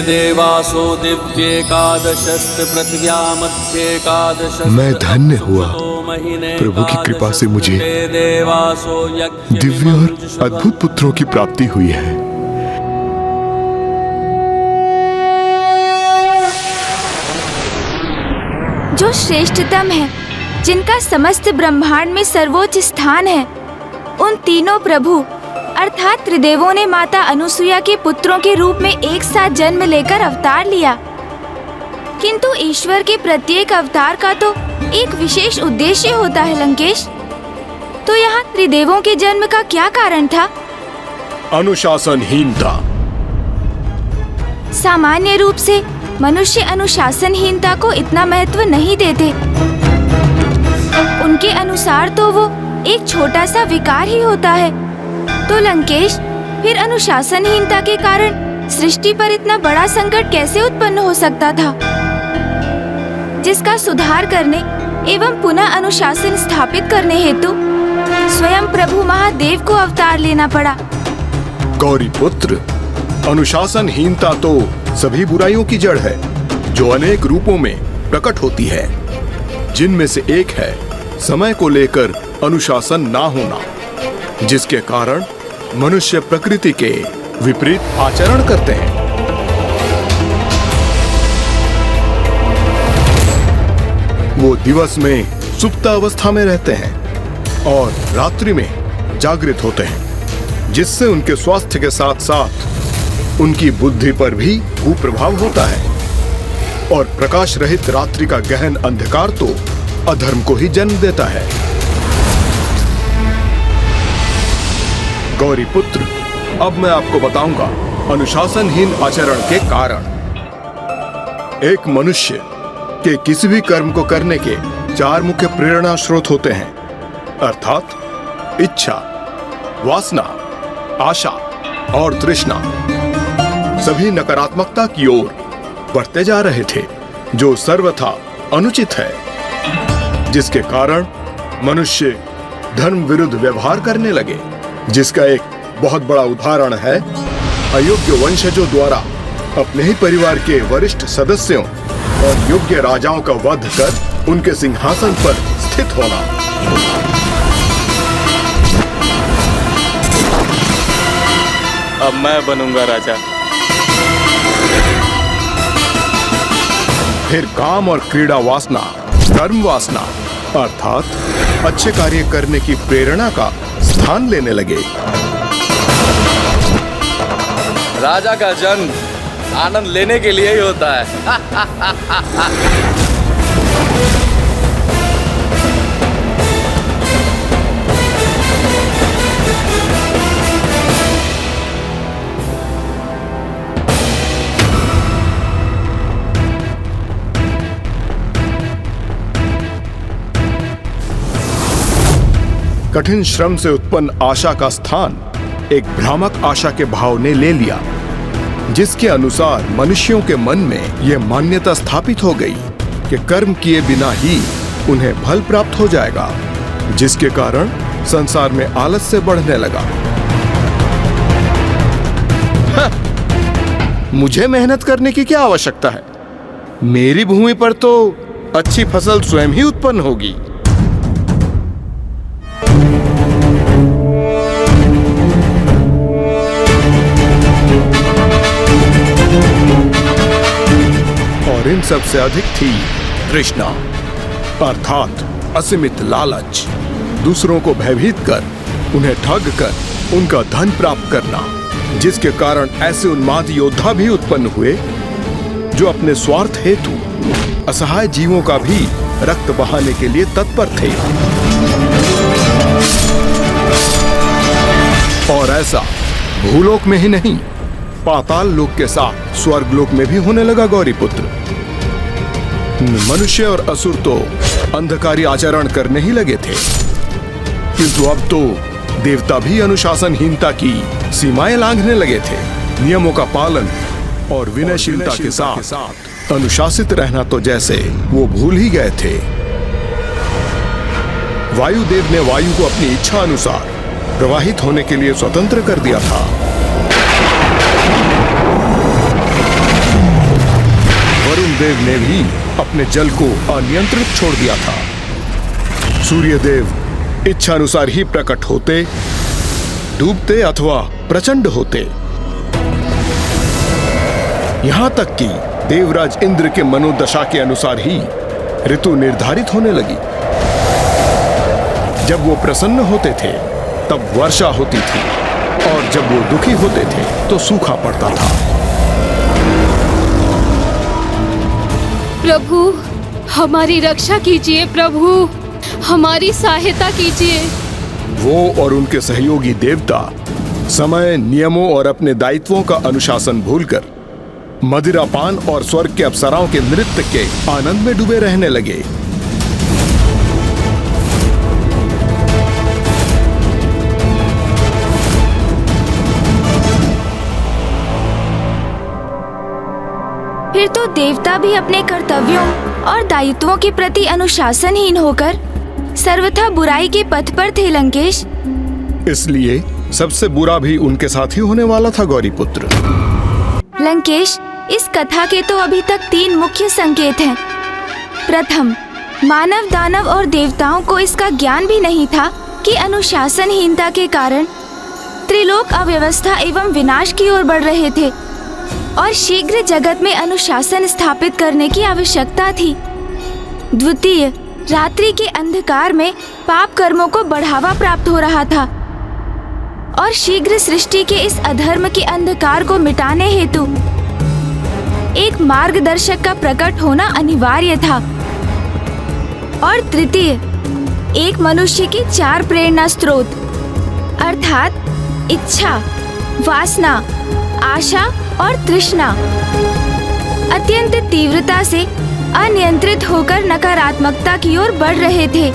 देवासो दिव्येकादशस्त पृथ्व्या मध्येकादश।
मैं धन्य हुआ, प्रभु की कृपा से मुझे दिव्य और अद्भुत पुत्रों की प्राप्ति हुई है।
जो श्रेष्ठतम है, जिनका समस्त ब्रह्मांड में सर्वोच्च स्थान है, उन तीनों प्रभु अर्थात त्रिदेवों ने माता अनुसुईया के पुत्रों के रूप में एक साथ जन्म लेकर अवतार लिया। किंतु ईश्वर के प्रत्येक अवतार का तो एक विशेष उद्देश्य होता है लंकेश। तो यहाँ त्रिदेवों के जन्म का क्या कारण था?
अनुशासनहीनता।
सामान्य रूप से मनुष्य अनुशासनहीनता को इतना महत्व नहीं देते। उनके अनुसार तो वो एक छोटा सा विकार ही होता है। तो लंकेश, फिर अनुशासनहीनता के कारण सृष्टि पर इतना बड़ा संकट कैसे उत्पन्न हो सकता था, जिसका सुधार करने एवं पुनः अनुशासन स्थापित करने हेतु स्वयं प्रभु महादेव को अवतार लेना पड़ा।
गौरी पुत्र, अनुशासनहीनता तो सभी बुराइयों की जड़ है, जो अनेक रूपों में प्रकट होती है, जिनमें से एक है समय को लेकर अनुशासन ना होना, जिसके कारण मनुष्य प्रकृति के विपरीत आचरण करते हैं। वो दिवस में सुप्त अवस्था में रहते हैं और रात्रि में जागृत होते हैं, जिससे उनके स्वास्थ्य के साथ साथ उनकी बुद्धि पर भी कुप्रभाव होता है। और प्रकाश रहित रात्रि का गहन अंधकार तो अधर्म को ही जन्म देता है। गौरी पुत्र, अब मैं आपको बताऊंगा अनुशासनहीन आचरण के कारण। एक मनुष्य के किसी भी कर्म को करने के 4 मुख्य प्रेरणा स्रोत होते हैं, अर्थात इच्छा, वासना, आशा और तृष्णा। सभी नकारात्मकता की ओर बढ़ते जा रहे थे, जो सर्वथा अनुचित है, जिसके कारण मनुष्य धर्म विरुद्ध व्यवहार करने लगे, जिसका एक बहुत बड़ा उदाहरण है अयोग्य वंशजों द्वारा अपने ही परिवार के वरिष्ठ सदस्यों और योग्य राजाओं का वध कर उनके सिंहासन पर स्थित होना।
अब मैं बनूंगा राजा।
फिर काम और क्रीड़ा वासना, कर्म वासना अर्थात अच्छे कार्य करने की प्रेरणा का स्थान लेने लगे।
राजा का जन्म आनंद लेने के लिए ही होता है।
कठिन श्रम से उत्पन्न आशा का स्थान एक भ्रामक आशा के भाव ने ले लिया, जिसके अनुसार मनुष्यों के मन में यह मान्यता स्थापित हो गई कि कर्म किए बिना ही उन्हें फल प्राप्त हो जाएगा, जिसके कारण संसार में आलस्य बढ़ने लगा। मुझे मेहनत करने की क्या आवश्यकता है? मेरी भूमि पर तो अच्छी फसल स्वयं ही उत्पन्न होगी। और इन सब से अधिक थी तृष्णा, अर्थात असीमित लालच, दूसरों को भयभीत कर, उन्हें ठग कर उनका धन प्राप्त करना, जिसके कारण ऐसे उन्माद योद्धा भी उत्पन्न हुए जो अपने स्वार्थ हेतु असहाय जीवों का भी रक्त बहाने के लिए तत्पर थे। और ऐसा भूलोक में ही नहीं, पाताल लोक के साथ स्वर्ग लोक में भी होने लगा। गौरीपुत्र, मनुष्य और असुर तो अंधकारी आचरण करने ही लगे थे, किंतु अब तो देवता भी अनुशासनहीनता की सीमाएं लांघने लगे थे। नियमों का पालन और विनयशीलता के साथ अनुशासित रहना तो जैसे वो भूल ही गए थे। वायुदेव ने वायु को अपनी इच्छा अनुसार प्रवाहित होने के लिए स्वतंत्र कर दिया था। वरुण देव ने भी अपने जल को अनियंत्रित छोड़ दिया था। सूर्यदेव इच्छा अनुसार ही प्रकट होते, डूबते अथवा प्रचंड होते। यहां तक कि देवराज इंद्र के मनोदशा के अनुसार ही ऋतु निर्धारित होने लगी। जब वो प्रसन्न होते थे तब वर्षा होती थी, और जब वो दुखी होते थे तो सूखा पड़ता था।
प्रभु, हमारी रक्षा कीजिए। प्रभु, हमारी सहायता कीजिए।
वो और उनके सहयोगी देवता समय, नियमों और अपने दायित्वों का अनुशासन भूलकर मदिरापान और स्वर्ग के अप्सराओं के नृत्य के आनंद में डूबे रहने लगे।
फिर तो देवता भी अपने कर्तव्यों और दायित्वों के प्रति अनुशासनहीन होकर सर्वथा बुराई के पथ पर थे लंकेश।
इसलिए सबसे बुरा भी उनके साथ ही होने वाला था। गौरीपुत्र,
लंकेश, इस कथा के तो अभी तक 3 मुख्य संकेत हैं। प्रथम, मानव, दानव और देवताओं को इसका ज्ञान भी नहीं था कि अनुशासनहीनता के कारण त्रिलोक अव्यवस्था एवं विनाश की ओर बढ़ रहे थे और शीघ्र जगत में अनुशासन स्थापित करने की आवश्यकता थी। द्वितीय, रात्रि के अंधकार में पाप कर्मों को बढ़ावा प्राप्त हो रहा था और शीघ्र सृष्टि के इस अधर्म के अंधकार को मिटाने हेतु एक मार्गदर्शक का प्रकट होना अनिवार्य था। और तृतीय, एक मनुष्य की 4 प्रेरणा स्रोत अर्थात इच्छा, वासना, आशा और तृष्णा अत्यंत तीव्रता से अनियंत्रित होकर नकारात्मकता की ओर बढ़ रहे थे,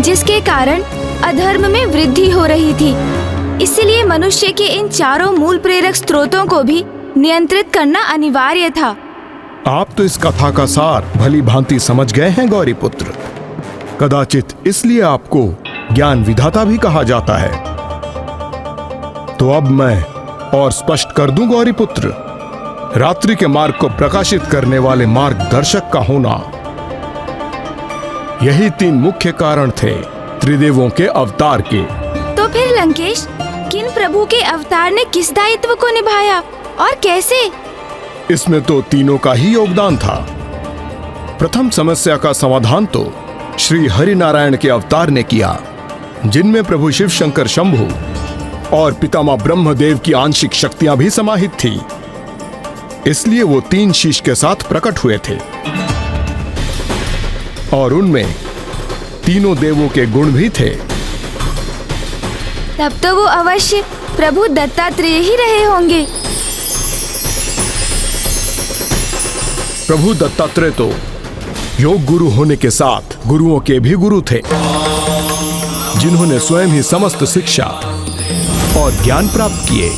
जिसके कारण अधर्म में वृद्धि हो रही थी। इसलिए मनुष्य के इन 4 मूल प्रेरक स्रोतों को भी नियंत्रित करना अनिवार्य था।
आप तो इस कथा का सार भली भांति समझ गए हैं गौरीपुत्र। कदाचित इसलिए आपको ज्ञान विधाता भी कहा जाता है। तो अब मैं और स्पष्ट कर दूं गौरीपुत्र, रात्रि के मार्ग को प्रकाशित करने वाले मार्गदर्शक का होना, यही 3 मुख्य कारण थे त्रिदेवों के अवतार के।
तो फिर लंकेश, किन प्रभु के अवतार ने किस दायित्व को निभाया और कैसे?
इसमें तो तीनों का ही योगदान था। प्रथम समस्या का समाधान तो श्री हरिनारायण के अवतार ने किया, जिनमें प्रभु शिव शंकर शंभु और पितामह ब्रह्मदेव की आंशिक शक्तियां भी समाहित थी। इसलिए वो 3 शीश के साथ प्रकट हुए थे और उनमें तीनों देवों के गुण भी थे।
तब तो वो अवश्य प्रभु दत्तात्रेय ही रहे होंगे।
प्रभु दत्तात्रेय तो योग गुरु होने के साथ गुरुओं के भी गुरु थे। जिन्होंने स्वयं ही समस्त शिक्षा और ज्ञान प्राप्त किए।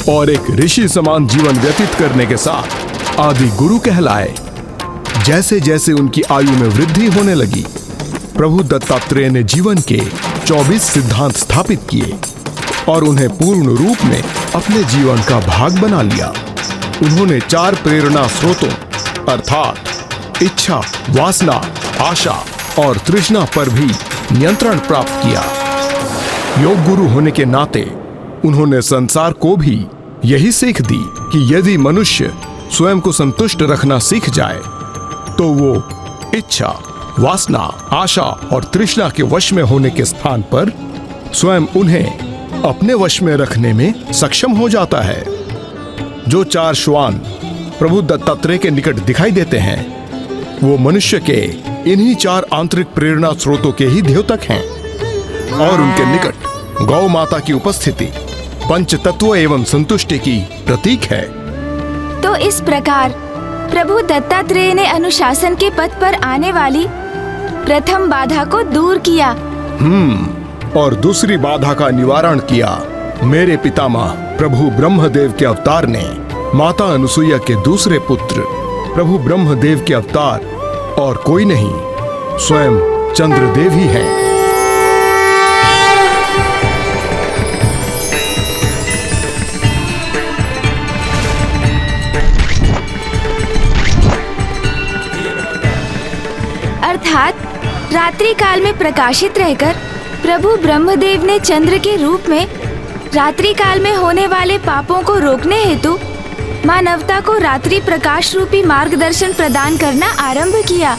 और एक ऋषि समान जीवन व्यतीत करने के साथ आदि गुरु कहलाए। जैसे जैसे उनकी आयु में वृद्धि होने लगी, प्रभु दत्तात्रेय ने जीवन के 24 सिद्धांत स्थापित किए और उन्हें पूर्ण रूप में अपने जीवन का भाग बना लिया। उन्होंने 4 प्रेरणा स्रोतों अर्थात इच्छा, वासना, आशा और तृष्णा पर भी नियंत्रण प्राप्त किया। योग गुरु होने के नाते उन्होंने संसार को भी यही सीख दी कि यदि मनुष्य स्वयं को संतुष्ट रखना सीख जाए तो वो इच्छा, वासना, आशा और तृष्णा के वश में होने के स्थान पर स्वयं उन्हें अपने वश में रखने में सक्षम हो जाता है। जो 4 श्वान प्रभु दत्तात्रेय के निकट दिखाई देते हैं, वो मनुष्य के इन्हीं 4 आंतरिक प्रेरणा स्रोतों के ही द्योतक हैं और उनके निकट गौ माता की उपस्थिति पंच तत्व एवं संतुष्टि की प्रतीक है।
तो इस प्रकार प्रभु दत्तात्रेय ने अनुशासन के पथ पर आने वाली प्रथम बाधा को दूर किया।
और दूसरी बाधा का निवारण किया। मेरे पितामह प्रभु ब्रह्मदेव के अवतार ने माता अनुसुईया के दूसरे पुत्र प्रभु ब्रह्मदेव के अवतार और कोई नहीं, स्वयं चंद्रदेव ही हैं।
अर्थात रात्रि काल में प्रकाशित रहकर प्रभु ब्रह्मदेव ने चंद्र के रूप में रात्रि काल में होने वाले पापों को रोकने हेतु मानवता को रात्रि प्रकाश रूपी मार्गदर्शन प्रदान करना आरंभ किया।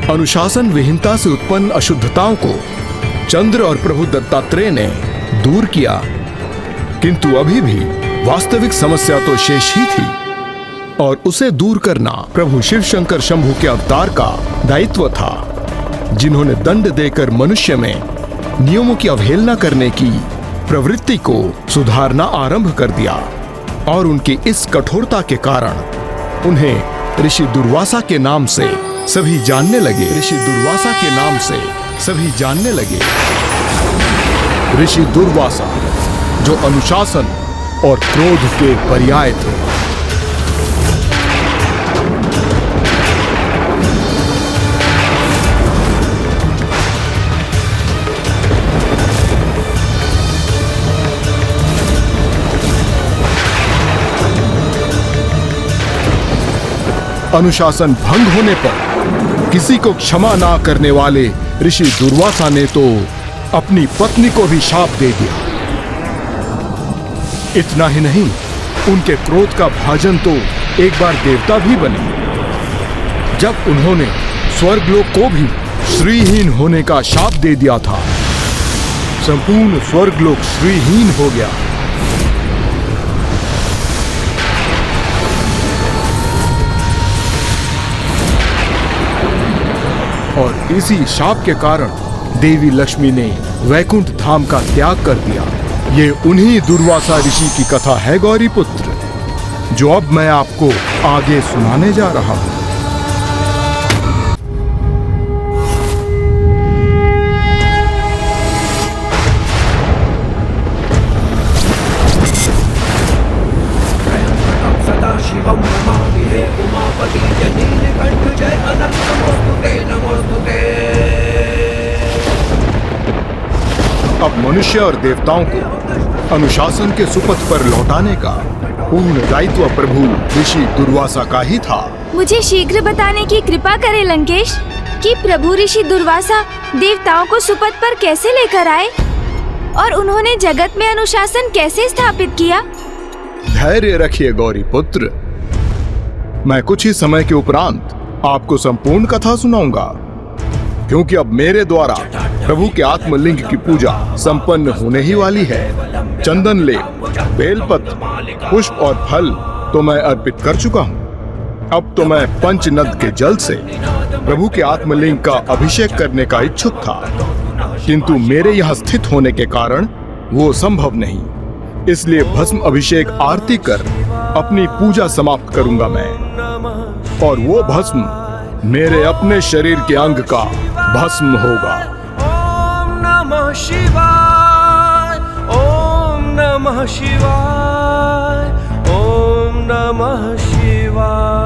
अनुशासन विहीनता से उत्पन्न अशुद्धताओं को चंद्र और प्रभु दत्तात्रेय ने दूर किया, किंतु अभी भी वास्तविक समस्या तो शेष ही थी और उसे दूर करना प्रभु शिव शंकर शंभु के अवतार का दायित्व था, जिन्होंने दंड देकर मनुष्य में नियमों की अवहेलना करने की प्रवृत्ति को सुधारना आरंभ कर दिया। और उनकी इस कठोरता के कारण उन्हें ऋषि दुर्वासा के नाम से सभी जानने लगे। ऋषि दुर्वासा के नाम से सभी जानने लगे। ऋषि दुर्वासा, जो अनुशासन और क्रोध के पर्याय थे। अनुशासन भंग होने पर किसी को क्षमा ना करने वाले ऋषि दुर्वासा ने तो अपनी पत्नी को भी शाप दे दिया। इतना ही नहीं, उनके क्रोध का भाजन तो एक बार देवता भी बने, जब उन्होंने स्वर्गलोक को भी श्रीहीन होने का शाप दे दिया था। संपूर्ण स्वर्गलोक श्रीहीन हो गया। और इसी शाप के कारण देवी लक्ष्मी ने वैकुंठ धाम का त्याग कर दिया। ये उन्हीं दुर्वासा ऋषि की कथा है गौरी पुत्र, जो अब मैं आपको आगे सुनाने जा रहा हूँ। अब मनुष्य और देवताओं को अनुशासन के सुपथ पर लौटाने का पूर्ण दायित्व प्रभु ऋषि दुर्वासा का ही था।
मुझे शीघ्र बताने की कृपा करें लंकेश कि प्रभु ऋषि दुर्वासा देवताओं को सुपथ पर कैसे लेकर आए और उन्होंने जगत में अनुशासन कैसे स्थापित किया।
धैर्य रखिए गौरी पुत्र, मैं कुछ ही समय के उपरांत आपको संपूर्ण कथा सुनाऊंगा, क्योंकि अब मेरे द्वारा प्रभु के आत्मलिंग की पूजा संपन्न होने ही वाली है। चंदन लेप, बेलपत्र, पुष्प और फल तो मैं अर्पित कर चुका हूँ। अब तो मैं पंचनद के जल से प्रभु के आत्मलिंग का अभिषेक करने का इच्छुक था, किंतु मेरे यहाँ स्थित होने के कारण वो संभव नहीं। इसलिए भस्म अभिषेक आरती कर अपनी पूजा समाप्त करूंगा मैं, और वो भस्म मेरे अपने शरीर के अंग का भस्म होगा।
ओम नमः शिवाय, ओम नमः शिवाय, ओम नमः शिवाय।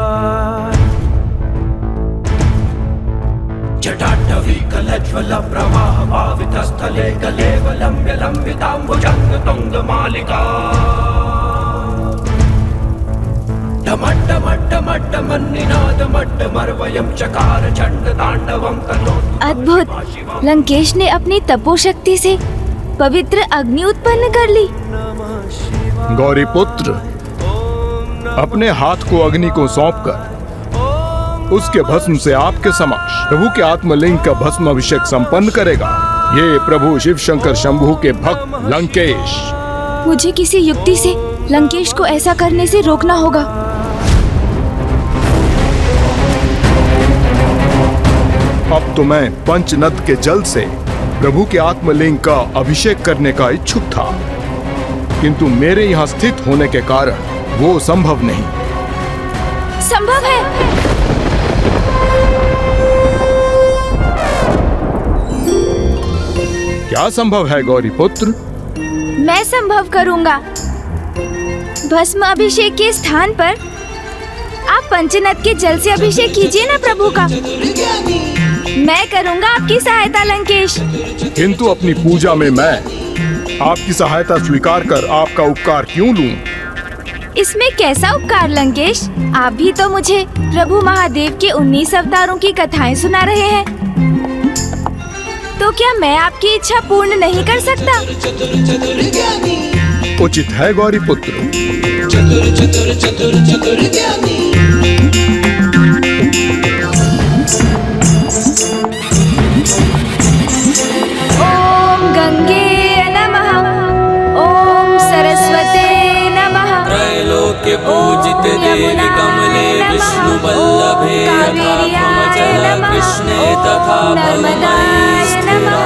जटाटवी कलज्वल प्रवाह भावित स्थले कलेवलम्ब्य लम्बिताम्बुजंग तुंग मालिका। चकार चंड तांडवम करोतु।
अद्भुत! लंकेश ने अपनी तपोशक्ति से पवित्र अग्नि उत्पन्न कर ली।
गौरी पुत्र, अपने हाथ को अग्नि को सौंपकर उसके भस्म से आपके समक्ष प्रभु के आत्मलिंग का भस्म अभिषेक संपन्न करेगा ये प्रभु शिव शंकर शंभू के भक्त लंकेश।
मुझे किसी युक्ति से लंकेश को ऐसा करने से रोकना होगा।
अब तो मैं पंचनद के जल से प्रभु के आत्मलिंग का अभिषेक करने का इच्छुक था, किंतु मेरे यहाँ स्थित होने के कारण वो संभव नहीं।
संभव है।
क्या संभव है गौरी पुत्र?
मैं संभव करूंगा। भस्म अभिषेक के स्थान पर आप पंचनद के जल से अभिषेक कीजिए ना प्रभु का। मैं करूंगा आपकी सहायता लंकेश।
किंतु अपनी पूजा में मैं आपकी सहायता स्वीकार कर आपका उपकार क्यों लूं?
इसमें कैसा उपकार लंकेश? आप भी तो मुझे प्रभु महादेव के 19 अवतारों की कथाएं सुना रहे हैं, तो क्या मैं आपकी इच्छा पूर्ण नहीं कर सकता?
उचित है गौरी पुत्र।
ओम गंगे नमः, ओम सरस्वते नमः।
त्रैलोक्य पूजित देवी कमले विष्णु वल्लभे यथात्मजल कृष्णे तथा बलमये स्थिरा।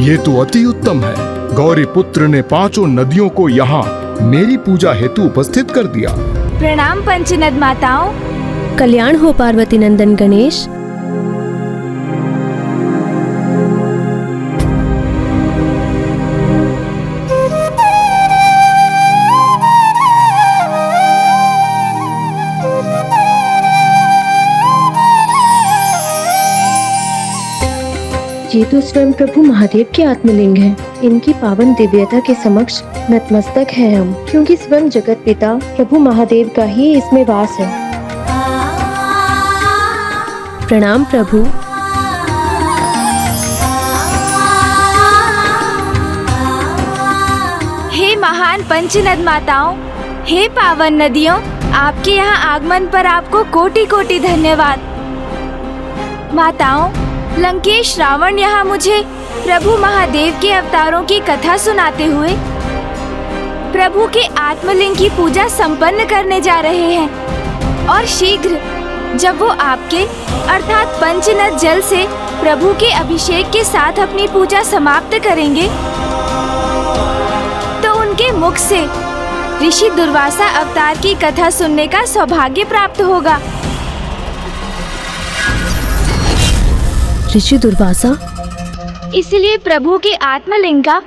ये तो अति उत्तम है। गौरी पुत्र ने 5 नदियों को यहाँ मेरी पूजा हेतु उपस्थित कर दिया।
प्रणाम पंचनद माताओं।
कल्याण हो पार्वती नंदन गणेश। ये तो स्वयं प्रभु महादेव के आत्मलिंग है। इनकी पावन दिव्यता के समक्ष नतमस्तक है हम, क्योंकि स्वयं जगत पिता प्रभु महादेव का ही इसमें वास है। प्रणाम प्रभु।
हे महान पंचनद माताओं, हे पावन नदियों, आपके यहाँ आगमन पर आपको कोटि कोटि धन्यवाद। माताओं, लंकेश रावण यहाँ मुझे प्रभु महादेव के अवतारों की कथा सुनाते हुए प्रभु के आत्मलिंग की पूजा संपन्न करने जा रहे हैं, और शीघ्र जब वो आपके अर्थात पंचनद जल से प्रभु के अभिषेक के साथ अपनी पूजा समाप्त करेंगे, तो उनके मुख से ऋषि दुर्वासा अवतार की कथा सुनने का सौभाग्य प्राप्त होगा।
ऋषि दुर्वासा?
इसलिए प्रभु के आत्मलिंग का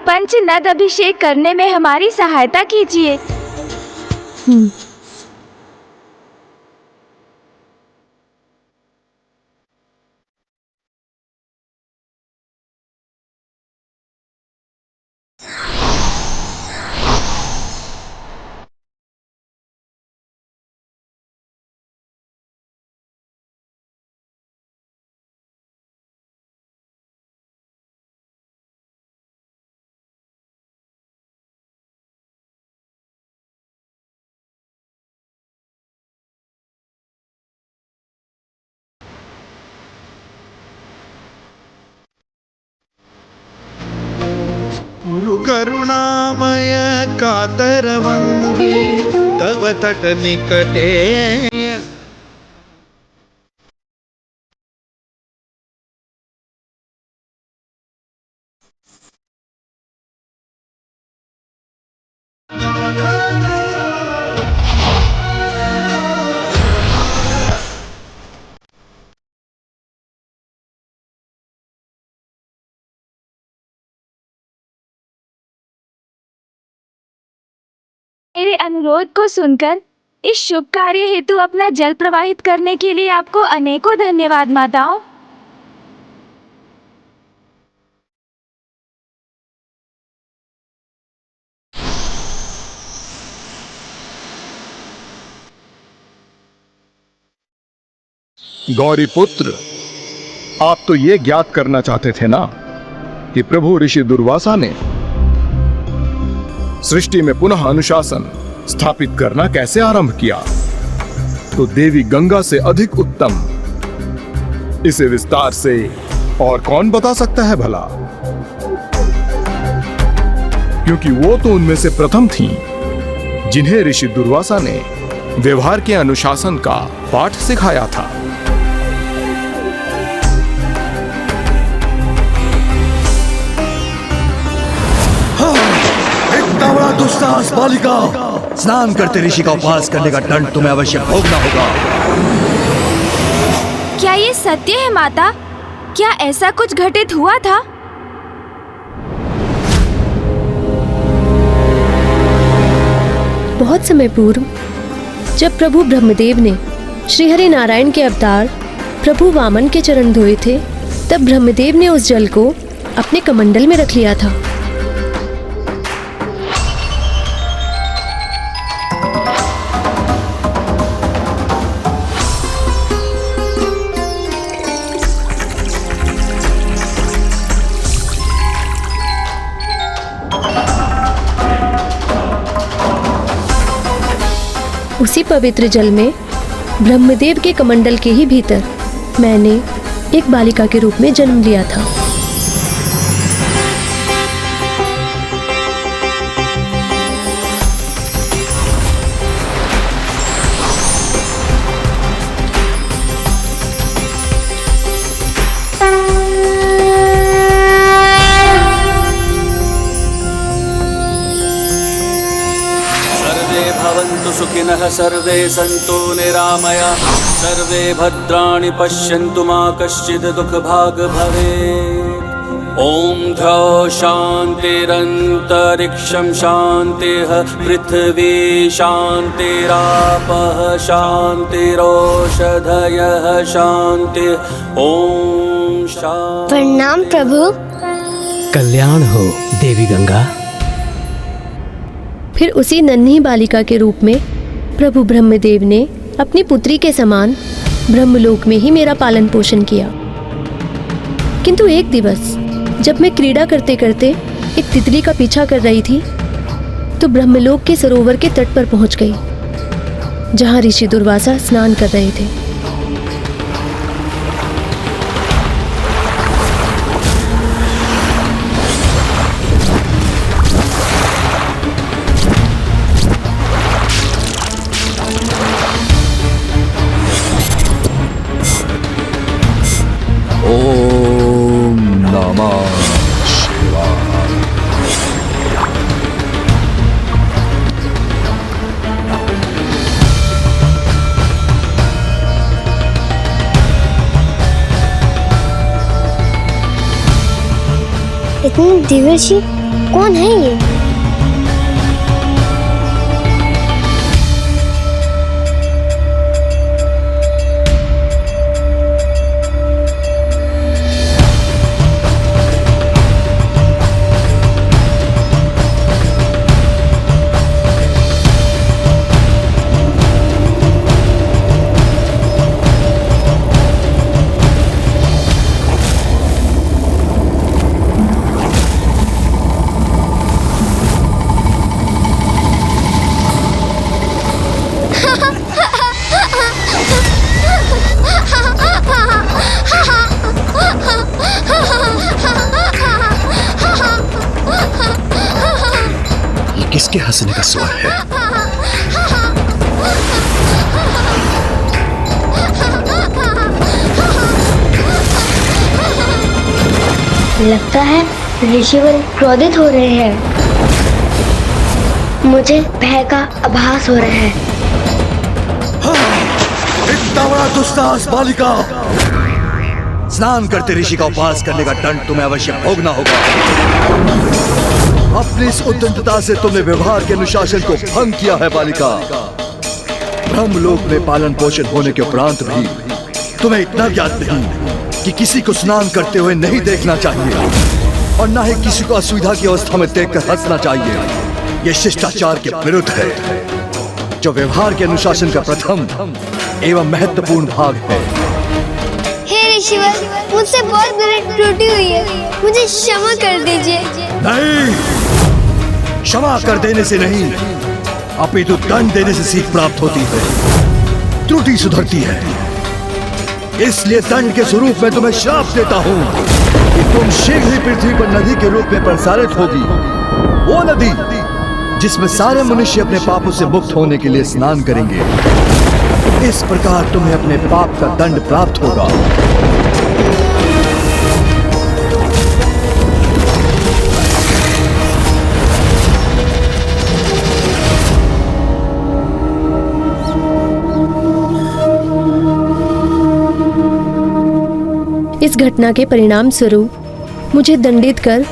पंचनद अभिषेक करने में हमारी सहायता कीजिए।
गुरु करुणामय कातरवन्दी तव तट निकटे।
मेरे अनुरोध को सुनकर इस शुभ कार्य हेतु अपना जल प्रवाहित करने के लिए आपको अनेकों धन्यवाद माताओं।
गौरी पुत्र, आप तो ये ज्ञात करना चाहते थे ना कि प्रभु ऋषि दुर्वासा ने सृष्टि में पुनः अनुशासन स्थापित करना कैसे आरंभ किया। तो देवी गंगा से अधिक उत्तम इसे विस्तार से और कौन बता सकता है भला, क्योंकि वो तो उनमें से प्रथम थी जिन्हें ऋषि दुर्वासा ने व्यवहार के अनुशासन का पाठ सिखाया था।
इतना बड़ा दुस्साहस बालिका, स्नान करते ऋषि का उपवास करने का दंड तुम्हें अवश्य भोगना होगा।
क्या ये सत्य है माता? क्या ऐसा कुछ घटित हुआ था?
बहुत समय पूर्व जब प्रभु ब्रह्मदेव ने श्री हरि नारायण के अवतार प्रभु वामन के चरण धोए थे, तब ब्रह्मदेव ने उस जल को अपने कमंडल में रख लिया था। उसी पवित्र जल में ब्रह्मदेव के कमंडल के ही भीतर मैंने एक बालिका के रूप में जन्म लिया था।
भवन्तु सुखिनः सर्वे सन्तु निरामया सर्वे भद्राणि पश्यन्तु मा कश्चित् दुःखभाग् भवेत्। ॐ द्यौः शान्तिरन्तरिक्षं शान्तिः पृथिवी शान्तिरापः शान्तिरोषधयः शान्तिः। ॐ शान्ति।
प्रणाम प्रभु।
कल्याण हो देवी गंगा।
फिर उसी नन्ही बालिका के रूप में प्रभु ब्रह्मदेव ने अपनी पुत्री के समान ब्रह्मलोक में ही मेरा पालन पोषण किया। किंतु एक दिवस जब मैं क्रीड़ा करते करते एक तितली का पीछा कर रही थी, तो ब्रह्मलोक के सरोवर के तट पर पहुंच गई, जहां ऋषि दुर्वासा स्नान कर रहे थे।
इतनी दिव्यशी कौन है ये?
किसके हंसने का स्वर है?
लगता है ऋषिवर क्रोधित हो रहे हैं। मुझे भय का आभास हो रहा है।
इतना बड़ा दुस्साहस बालिका! स्नान करते ऋषि का उपवास करने का दंड तुम्हें अवश्य भोगना होगा। अपनी इस उद्दंडता से तुमने व्यवहार के अनुशासन को भंग किया है बालिका। ब्रह्मलोक में पालन पोषण होने के उपरांत भी तुम्हें इतना ज्ञात नहीं कि किसी को स्नान करते हुए नहीं देखना चाहिए और न ही किसी को असुविधा की अवस्था में देखकर हंसना चाहिए। यह शिष्टाचार के विरुद्ध है, जो व्यवहार के अनुशासन का प्रथम एवं महत्वपूर्ण भाग है।
हे ऋषिवर, मुझसे बहुत बड़ी त्रुटि हुई है, मुझे क्षमा कर दीजिए।
नहीं, क्षमा कर देने से नहीं, अपितु दंड देने से सीख प्राप्त होती है। त्रुटि सुधरती है, इसलिए दंड के स्वरूप में तुम्हें श्राप देता हूँ कि तुम शीघ्र ही पृथ्वी पर नदी के रूप में प्रसारित होगी। वो नदी जिसमें सारे मनुष्य अपने पापों से मुक्त होने के लिए स्नान करेंगे। इस प्रकार तुम्हें अपने पाप का दंड प्राप्त होगा।
इस घटना के परिणाम स्वरूप मुझे दंडित कर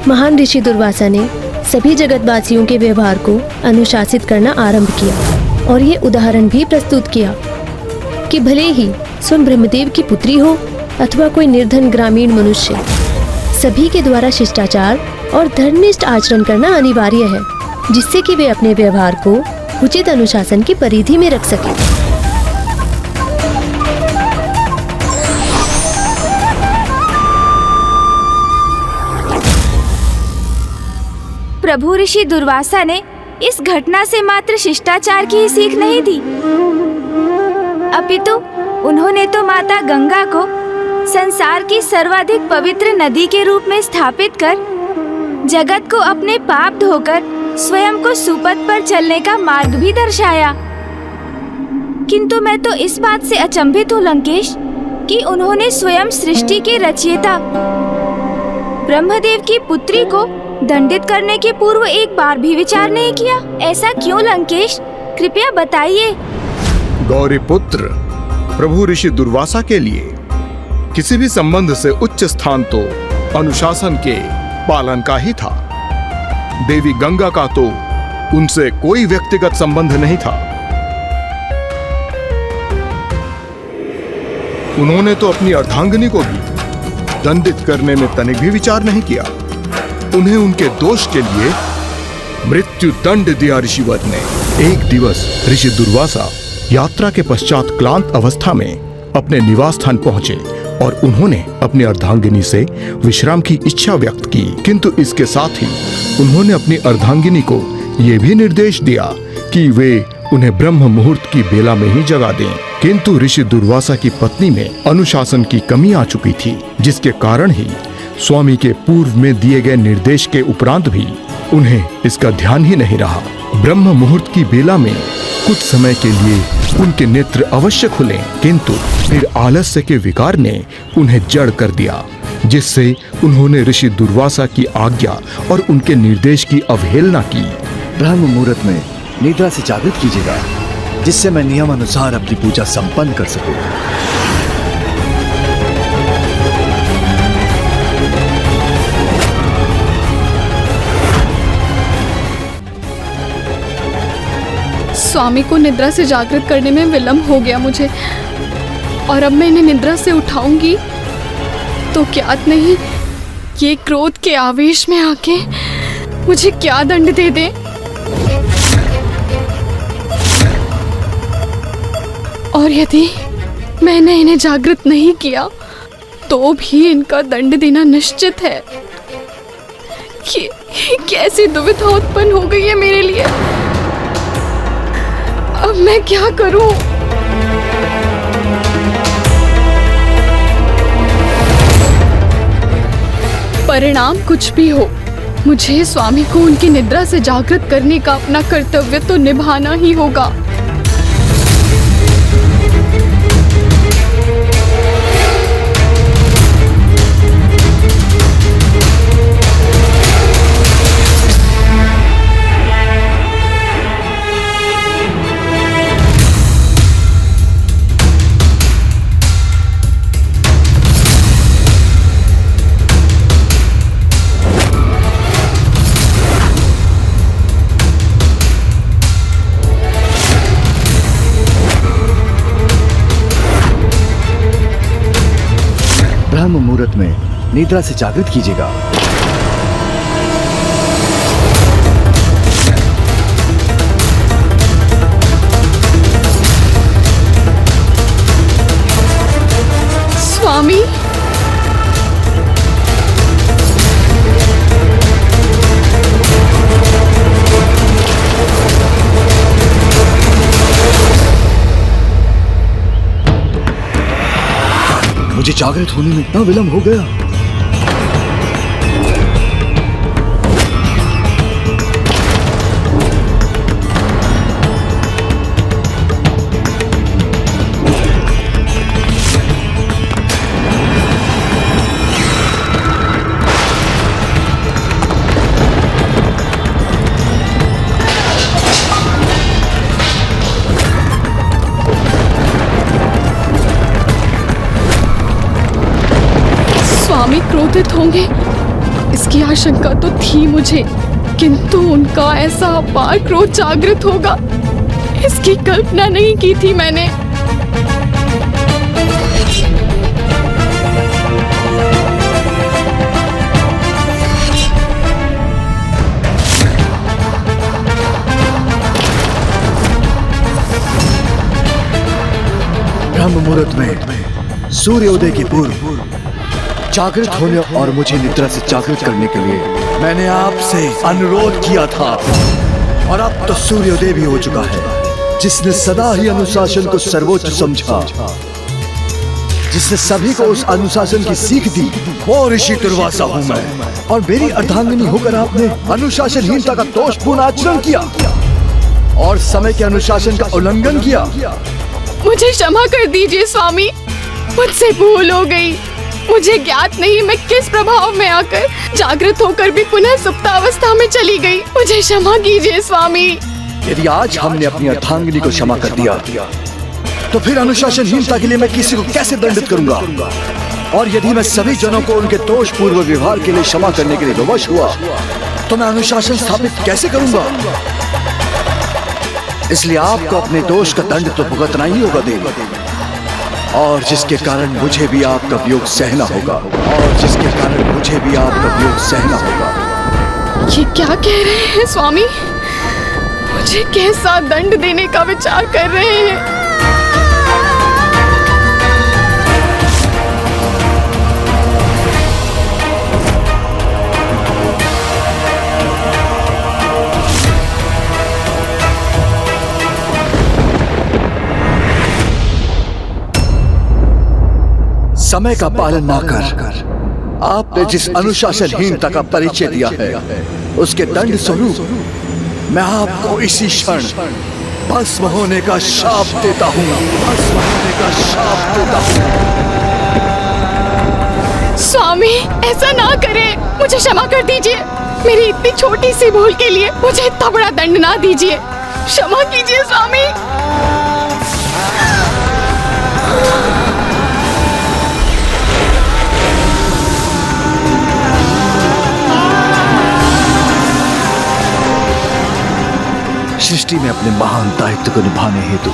महान ऋषि दुर्वासा ने सभी जगतवासियों के व्यवहार को अनुशासित करना आरंभ किया और ये उदाहरण भी प्रस्तुत किया कि भले ही स्वयं ब्रह्मदेव की पुत्री हो अथवा कोई निर्धन ग्रामीण मनुष्य, सभी के द्वारा शिष्टाचार और धर्मनिष्ठ आचरण करना अनिवार्य है, जिससे कि वे अपने व्यवहार को उचित अनुशासन की परिधि में रख सकें।
प्रभु ऋषि दुर्वासा ने इस घटना से मात्र शिष्टाचार की ही सीख नहीं दी, अपितु उन्होंने तो माता गंगा को संसार की सर्वाधिक पवित्र नदी के रूप में स्थापित कर जगत को अपने पाप धोकर स्वयं को सुपथ पर चलने का मार्ग भी दर्शाया। किंतु मैं तो इस बात से अचंभित हूँ लंकेश कि उन्होंने स्वयं सृष्टि के रचयिता ब्रह्मदेव की पुत्री को दंडित करने के पूर्व एक बार भी विचार नहीं किया। ऐसा क्यों लंकेश, कृपया बताइए।
गौरी पुत्र, प्रभु ऋषि दुर्वासा के लिए किसी भी संबंध से उच्च स्थान तो अनुशासन के पालन का ही था। देवी गंगा का तो उनसे कोई व्यक्तिगत संबंध नहीं था। उन्होंने तो अपनी अर्धांगिनी को भी दंडित करने में तनिक भी विचार नहीं किया। उन्हें उनके दोष के लिए मृत्यु दंड दिया ऋषिवर ने। एक दिवस ऋषि दुर्वासा यात्रा के पश्चात क्लांत अवस्था में अपने निवास स्थान पहुंचे और उन्होंने अपनी अर्धांगिनी से विश्राम की इच्छा व्यक्त की, किंतु इसके साथ ही उन्होंने अपनी अर्धांगिनी को यह भी निर्देश दिया कि वे उन्हें ब्रह्म मुहूर्त की बेला में ही जगा दें। किंतु ऋषि दुर्वासा की पत्नी में अनुशासन की कमी आ चुकी थी, जिसके कारण ही स्वामी के पूर्व में दिए गए निर्देश के उपरांत भी उन्हें इसका ध्यान ही नहीं रहा। ब्रह्म मुहूर्त की बेला में कुछ समय के लिए उनके नेत्र अवश्य खुले, किंतु फिर आलस्य के विकार ने उन्हें जड़ कर दिया, जिससे उन्होंने ऋषि दुर्वासा की आज्ञा और उनके निर्देश की अवहेलना की।
ब्रह्म मुहूर्त में निद्रा से जागृत कीजिएगा, जिससे मैं नियम अनुसार अपनी पूजा संपन्न कर सकूं।
स्वामी को निद्रा से जागृत करने में विलंब हो गया मुझे, और अब मैं इन्हें निद्रा से उठाऊंगी तो ज्ञात नहीं ये क्रोध के आवेश में आके मुझे क्या दंड दे दें। और यदि मैंने इन्हें जागृत नहीं किया तो भी इनका दंड देना निश्चित है। ये कैसी दुविधा उत्पन्न हो गई है मेरे लिए। अब मैं क्या करूं? परिणाम कुछ भी हो, मुझे स्वामी को उनकी निद्रा से जागृत करने का अपना कर्तव्य तो निभाना ही होगा।
ब्रह्म मुहूर्त में निद्रा से जागृत कीजिएगा।
स्वामी,
मुझे जागृत होने में इतना विलंब हो गया।
स्वामी क्रोधित होंगे, इसकी आशंका तो थी मुझे, किंतु उनका ऐसा अपार क्रोध जागृत होगा, इसकी कल्पना नहीं की थी मैंने।
ब्रह्म मुहूर्त में सूर्योदय के पूर्व जागृत होने और मुझे निद्रा से जागृत करने के लिए मैंने आपसे अनुरोध किया था, और अब तो सूर्योदय भी हो चुका है। जिसने सदा ही अनुशासन को सर्वोच्च समझा, जिसने सभी को उस अनुशासन की सीख दी, वो ऋषि दुर्वासा हूं मैं। और मेरी अर्धांगिनी होकर आपने अनुशासनहीनता का दोषपूर्ण आचरण किया और समय के अनुशासन का उल्लंघन किया।
मुझे क्षमा कर दीजिए स्वामी, मुझसे भूल हो गई। मुझे ज्ञात नहीं मैं किस प्रभाव में आकर जागृत होकर भी पुनः सुप्तावस्था में चली गई। मुझे क्षमा कीजिए स्वामी।
यदि आज हमने अपनी अर्धांगिनी को क्षमा कर दिया, तो फिर अनुशासनहीनता के लिए मैं किसी को कैसे दंडित करूंगा? और यदि मैं सभी जनों को उनके दोषपूर्ण व्यवहार के लिए क्षमा करने के लिए विवश हुआ, तो मैं अनुशासन स्थापित कैसे करूंगा? इसलिए आपको अपने दोष का दंड तो भुगतना ही होगा देवी, और जिसके कारण मुझे भी आपका वियोग सहना होगा, और जिसके कारण मुझे भी आपका वियोग सहना होगा।
ये क्या कह रहे हैं स्वामी? मुझे कैसा दंड देने का विचार कर रहे हैं?
समय का पालन ना कर आपने जिस अनुशासनहीनता का परिचय दिया है, उसके दंड स्वरूप मैं आपको इसी क्षण भस्म होने का शाप देता हूँ। भस्म होने का शाप देता हूँ।
स्वामी, ऐसा ना करें, मुझे क्षमा कर दीजिए। मेरी इतनी छोटी सी भूल के लिए मुझे इतना बड़ा दंड ना दीजिए। क्षमा कीजिए स्वामी।
सृष्टि में अपने महान दायित्व को निभाने हेतु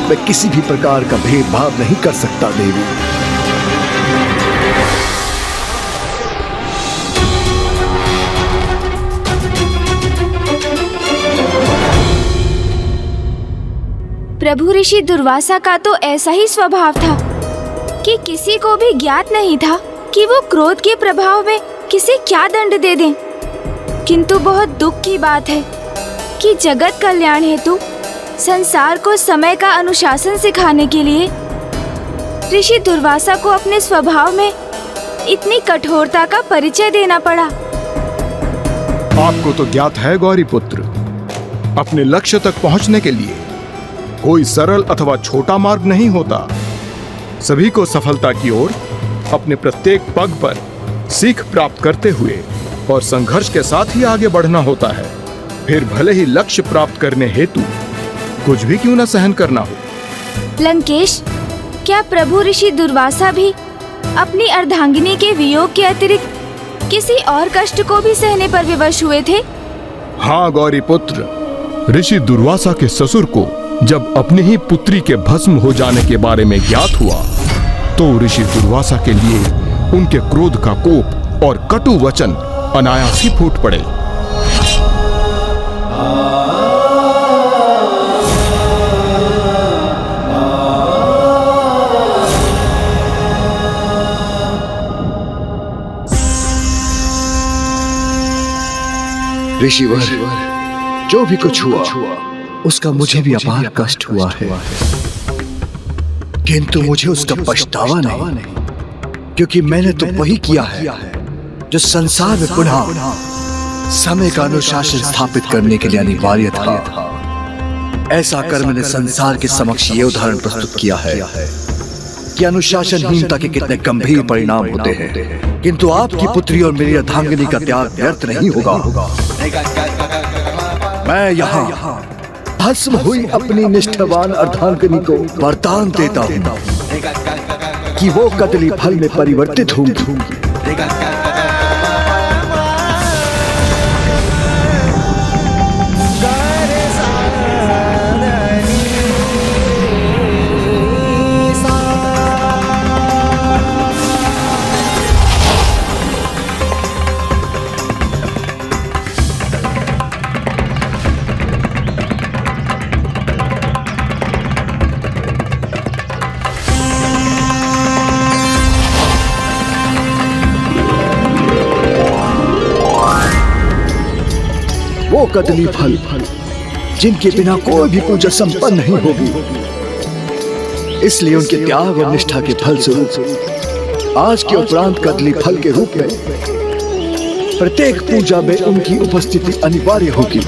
मैं किसी भी प्रकार का भेदभाव नहीं कर सकता देवी।
प्रभु ऋषि दुर्वासा का तो ऐसा ही स्वभाव था कि किसी को भी ज्ञात नहीं था कि वो क्रोध के प्रभाव में किसे क्या दंड दे दें। किंतु बहुत दुख की बात है कि जगत कल्याण हेतु संसार को समय का अनुशासन सिखाने के लिए ऋषि दुर्वासा को अपने स्वभाव में इतनी कठोरता का परिचय देना पड़ा।
आपको तो ज्ञात है गौरी पुत्र, अपने लक्ष्य तक पहुंचने के लिए कोई सरल अथवा छोटा मार्ग नहीं होता। सभी को सफलता की ओर अपने प्रत्येक पग पर सीख प्राप्त करते हुए और संघर्ष के साथ ही आगे बढ़ना होता है। फिर भले ही लक्ष्य प्राप्त करने हेतु कुछ भी क्यों न सहन करना हो।
लंकेश, क्या प्रभु ऋषि दुर्वासा भी अपनी अर्धांगिनी के वियोग के अतिरिक्त किसी और कष्ट को भी सहने पर विवश हुए थे?
हाँ गौरी पुत्र, ऋषि दुर्वासा के ससुर को जब अपनी ही पुत्री के भस्म हो जाने के बारे में ज्ञात हुआ तो ऋषि दुर्वासा के लिए उनके क्रोध का कोप और कटु वचन अनायास ही फूट पड़े।
ऋषिवर, जो भी कुछ हुआ उसका मुझे भी अपार कष्ट हुआ है, किंतु मुझे उसका पछतावा नहीं, क्योंकि मैंने तो वही किया है जो संसार में पुनः समय का अनुशासन स्थापित करने के लिए अनिवार्य था। ऐसा कर मैंने संसार के समक्ष ये उदाहरण प्रस्तुत किया है कि अनुशासनहीनता के कितने गंभीर परिणाम होते हैं, किंतु आपकी पुत्री और मेरी अर्धांगिनी का त्याग व्यर्थ नहीं होगा। मैं यहाँ भस्म हुई अपनी निष्ठावान अर्धांगिनी को वरदान देता हूँ कि वो कदली फल में परिवर्तित होंगी। वो कदली फल जिनके बिना कोई भी पूजा संपन्न नहीं होगी, इसलिए उनके त्याग और निष्ठा के फल स्वरूप आज के उपरांत कदली फल के रूप में प्रत्येक पूजा में उनकी उपस्थिति अनिवार्य होगी।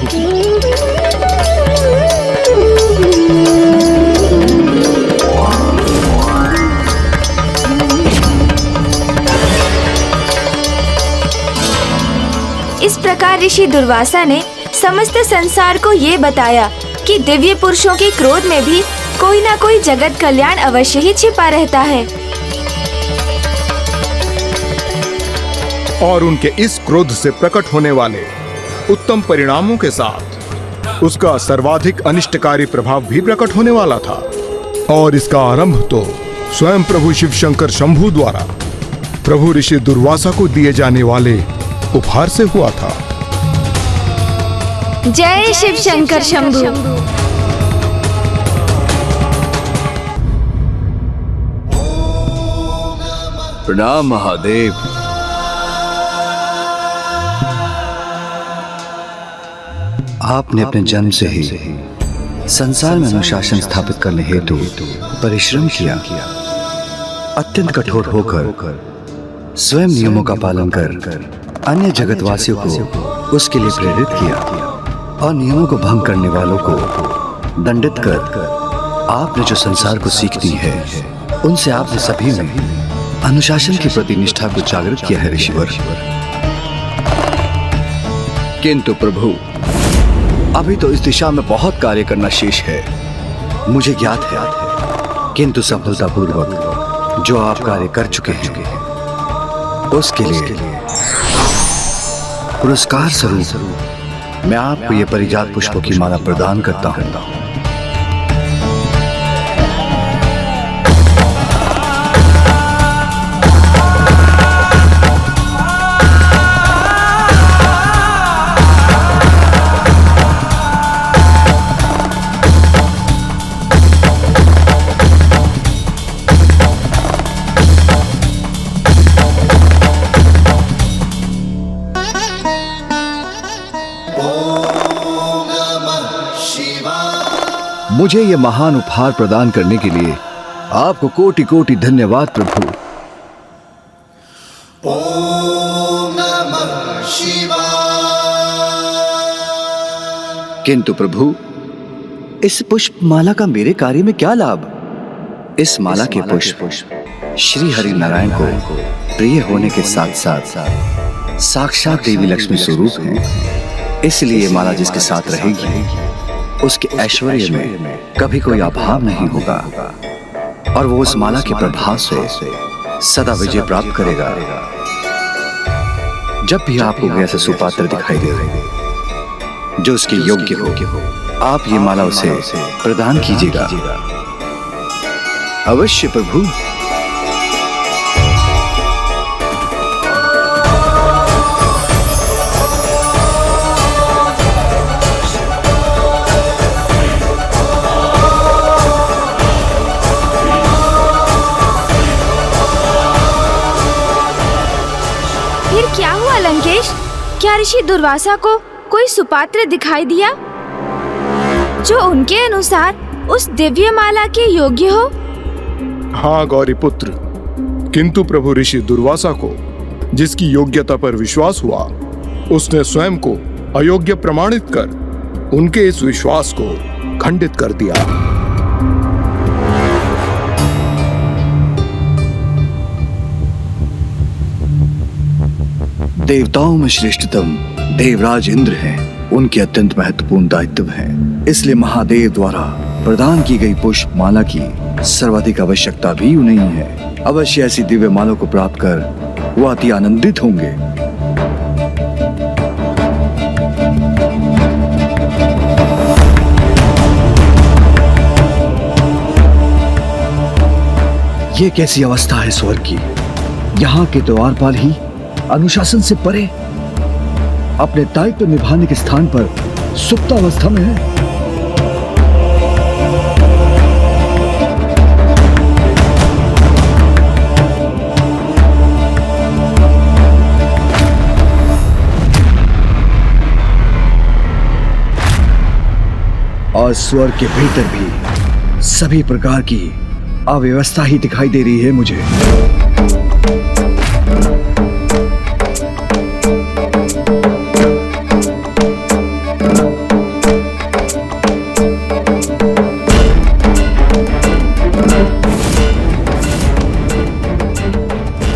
इस प्रकार ऋषि दुर्वासा ने समस्त संसार को ये बताया कि दिव्य पुरुषों के क्रोध में भी कोई ना कोई जगत कल्याण अवश्य ही छिपा रहता है,
और उनके इस क्रोध से प्रकट होने वाले उत्तम परिणामों के साथ उसका सर्वाधिक अनिष्टकारी प्रभाव भी प्रकट होने वाला था। और इसका आरंभ तो स्वयं प्रभु शिव शंकर शंभु द्वारा प्रभु ऋषि दुर्वासा को दिए जाने वाले उपहार से हुआ था।
जय शिव शंकर शंभु।
प्रणाम महादेव। आपने अपने जन्म से ही संसार में अनुशासन स्थापित करने हेतु परिश्रम किया, अत्यंत कठोर होकर स्वयं नियमों का पालन कर अन्य जगतवासियों को उसके लिए प्रेरित किया, और नियमों को भंग करने वालों को दंडित कर आपने जो संसार को सीख दी है, उनसे आपने सभी में अनुशासन के प्रति निष्ठा को जागृत किया है ऋषिवर। किंतु प्रभु, अभी तो इस दिशा में बहुत कार्य करना शेष है, मुझे ज्ञात है, किंतु सफलतापूर्वक जो आप कार्य कर चुके हैं उसके लिए पुरस्कार स्वरूप मैं आपको ये परिजात पुष्पों की माला प्रदान करता हूँ। मुझे ये महान उपहार प्रदान करने के लिए आपको कोटि कोटि धन्यवाद प्रभु।
ओम नमः शिवाय।
किंतु प्रभु, इस पुष्प माला का मेरे कार्य में क्या लाभ? इस माला के पुष्प श्री हरि नारायण को प्रिय होने के साथ साथ साक्षात देवी लक्ष्मी स्वरूप हैं। इसलिए ये माला जिसके साथ रहेगी उसके ऐश्वर्य में कभी कोई अभाव नहीं होगा और वो उस माला के प्रभाव से सदा विजय प्राप्त करेगा। जब भी आपको कोई ऐसा सुपात्र दिखाई दे जो उसके योग्य हो, आप ये माला उसे प्रदान कीजिएगा। अवश्य प्रभु।
फिर क्या हुआ लंकेश? क्या ऋषि दुर्वासा को कोई सुपात्र दिखाई दिया जो उनके अनुसार उस दिव्य माला के योग्य हो?
हाँ गौरी पुत्र, किंतु प्रभु ऋषि दुर्वासा को जिसकी योग्यता पर विश्वास हुआ, उसने स्वयं को अयोग्य प्रमाणित कर उनके इस विश्वास को खंडित कर दिया।
देवताओं में श्रेष्ठतम देवराज इंद्र हैं। उनके अत्यंत महत्वपूर्ण दायित्व है, इसलिए महादेव द्वारा प्रदान की गई पुष्प माला की सर्वाधिक आवश्यकता भी उन्हें है। अवश्य ऐसी दिव्य माला को प्राप्त कर वो अति आनंदित होंगे। ये कैसी अवस्था है स्वर्ग की? यहाँ के द्वारपाल ही अनुशासन से परे अपने दायित्व निभाने के स्थान पर सुप्तावस्था में है। और स्वर्ग के भीतर भी सभी प्रकार की अव्यवस्था ही दिखाई दे रही है मुझे।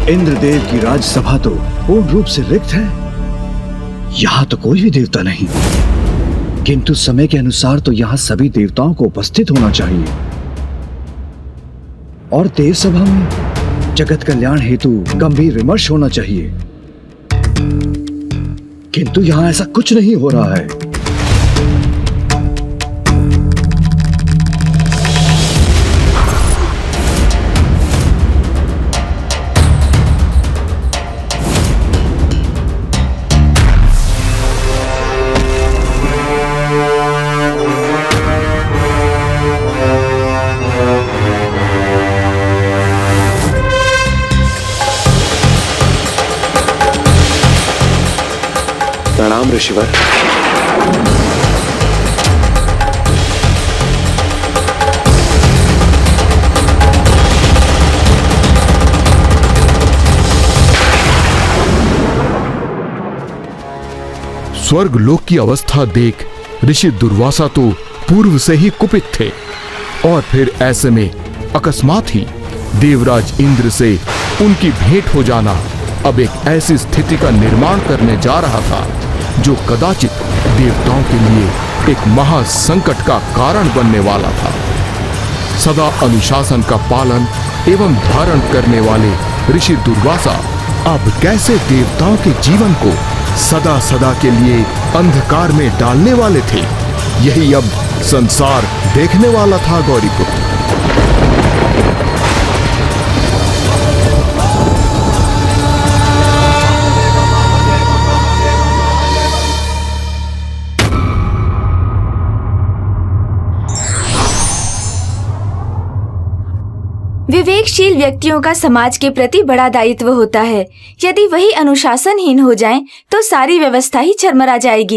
इंद्रदेव की राजसभा तो पूर्ण रूप से रिक्त है। यहां तो कोई भी देवता नहीं, किंतु समय के अनुसार तो यहां सभी देवताओं को उपस्थित होना चाहिए और देव सभा में जगत कल्याण हेतु गंभीर विमर्श होना चाहिए, किंतु यहां ऐसा कुछ नहीं हो रहा है।
प्रणाम ऋषिवर।
स्वर्ग लोक की अवस्था देख ऋषि दुर्वासा तो पूर्व से ही कुपित थे और फिर ऐसे में अकस्मात ही देवराज इंद्र से उनकी भेंट हो जाना अब एक ऐसी स्थिति का निर्माण करने जा रहा था जो कदाचित देवताओं के लिए एक महासंकट का कारण बनने वाला था। सदा अनुशासन का पालन एवं धारण करने वाले ऋषि दुर्वासा अब कैसे देवताओं के जीवन को सदा सदा के लिए अंधकार में डालने वाले थे, यही अब संसार देखने वाला था गौरीपुत्र।
विवेकशील व्यक्तियों का समाज के प्रति बड़ा दायित्व होता है। यदि वही अनुशासनहीन हो जाएं, तो सारी व्यवस्था ही चरमरा जाएगी।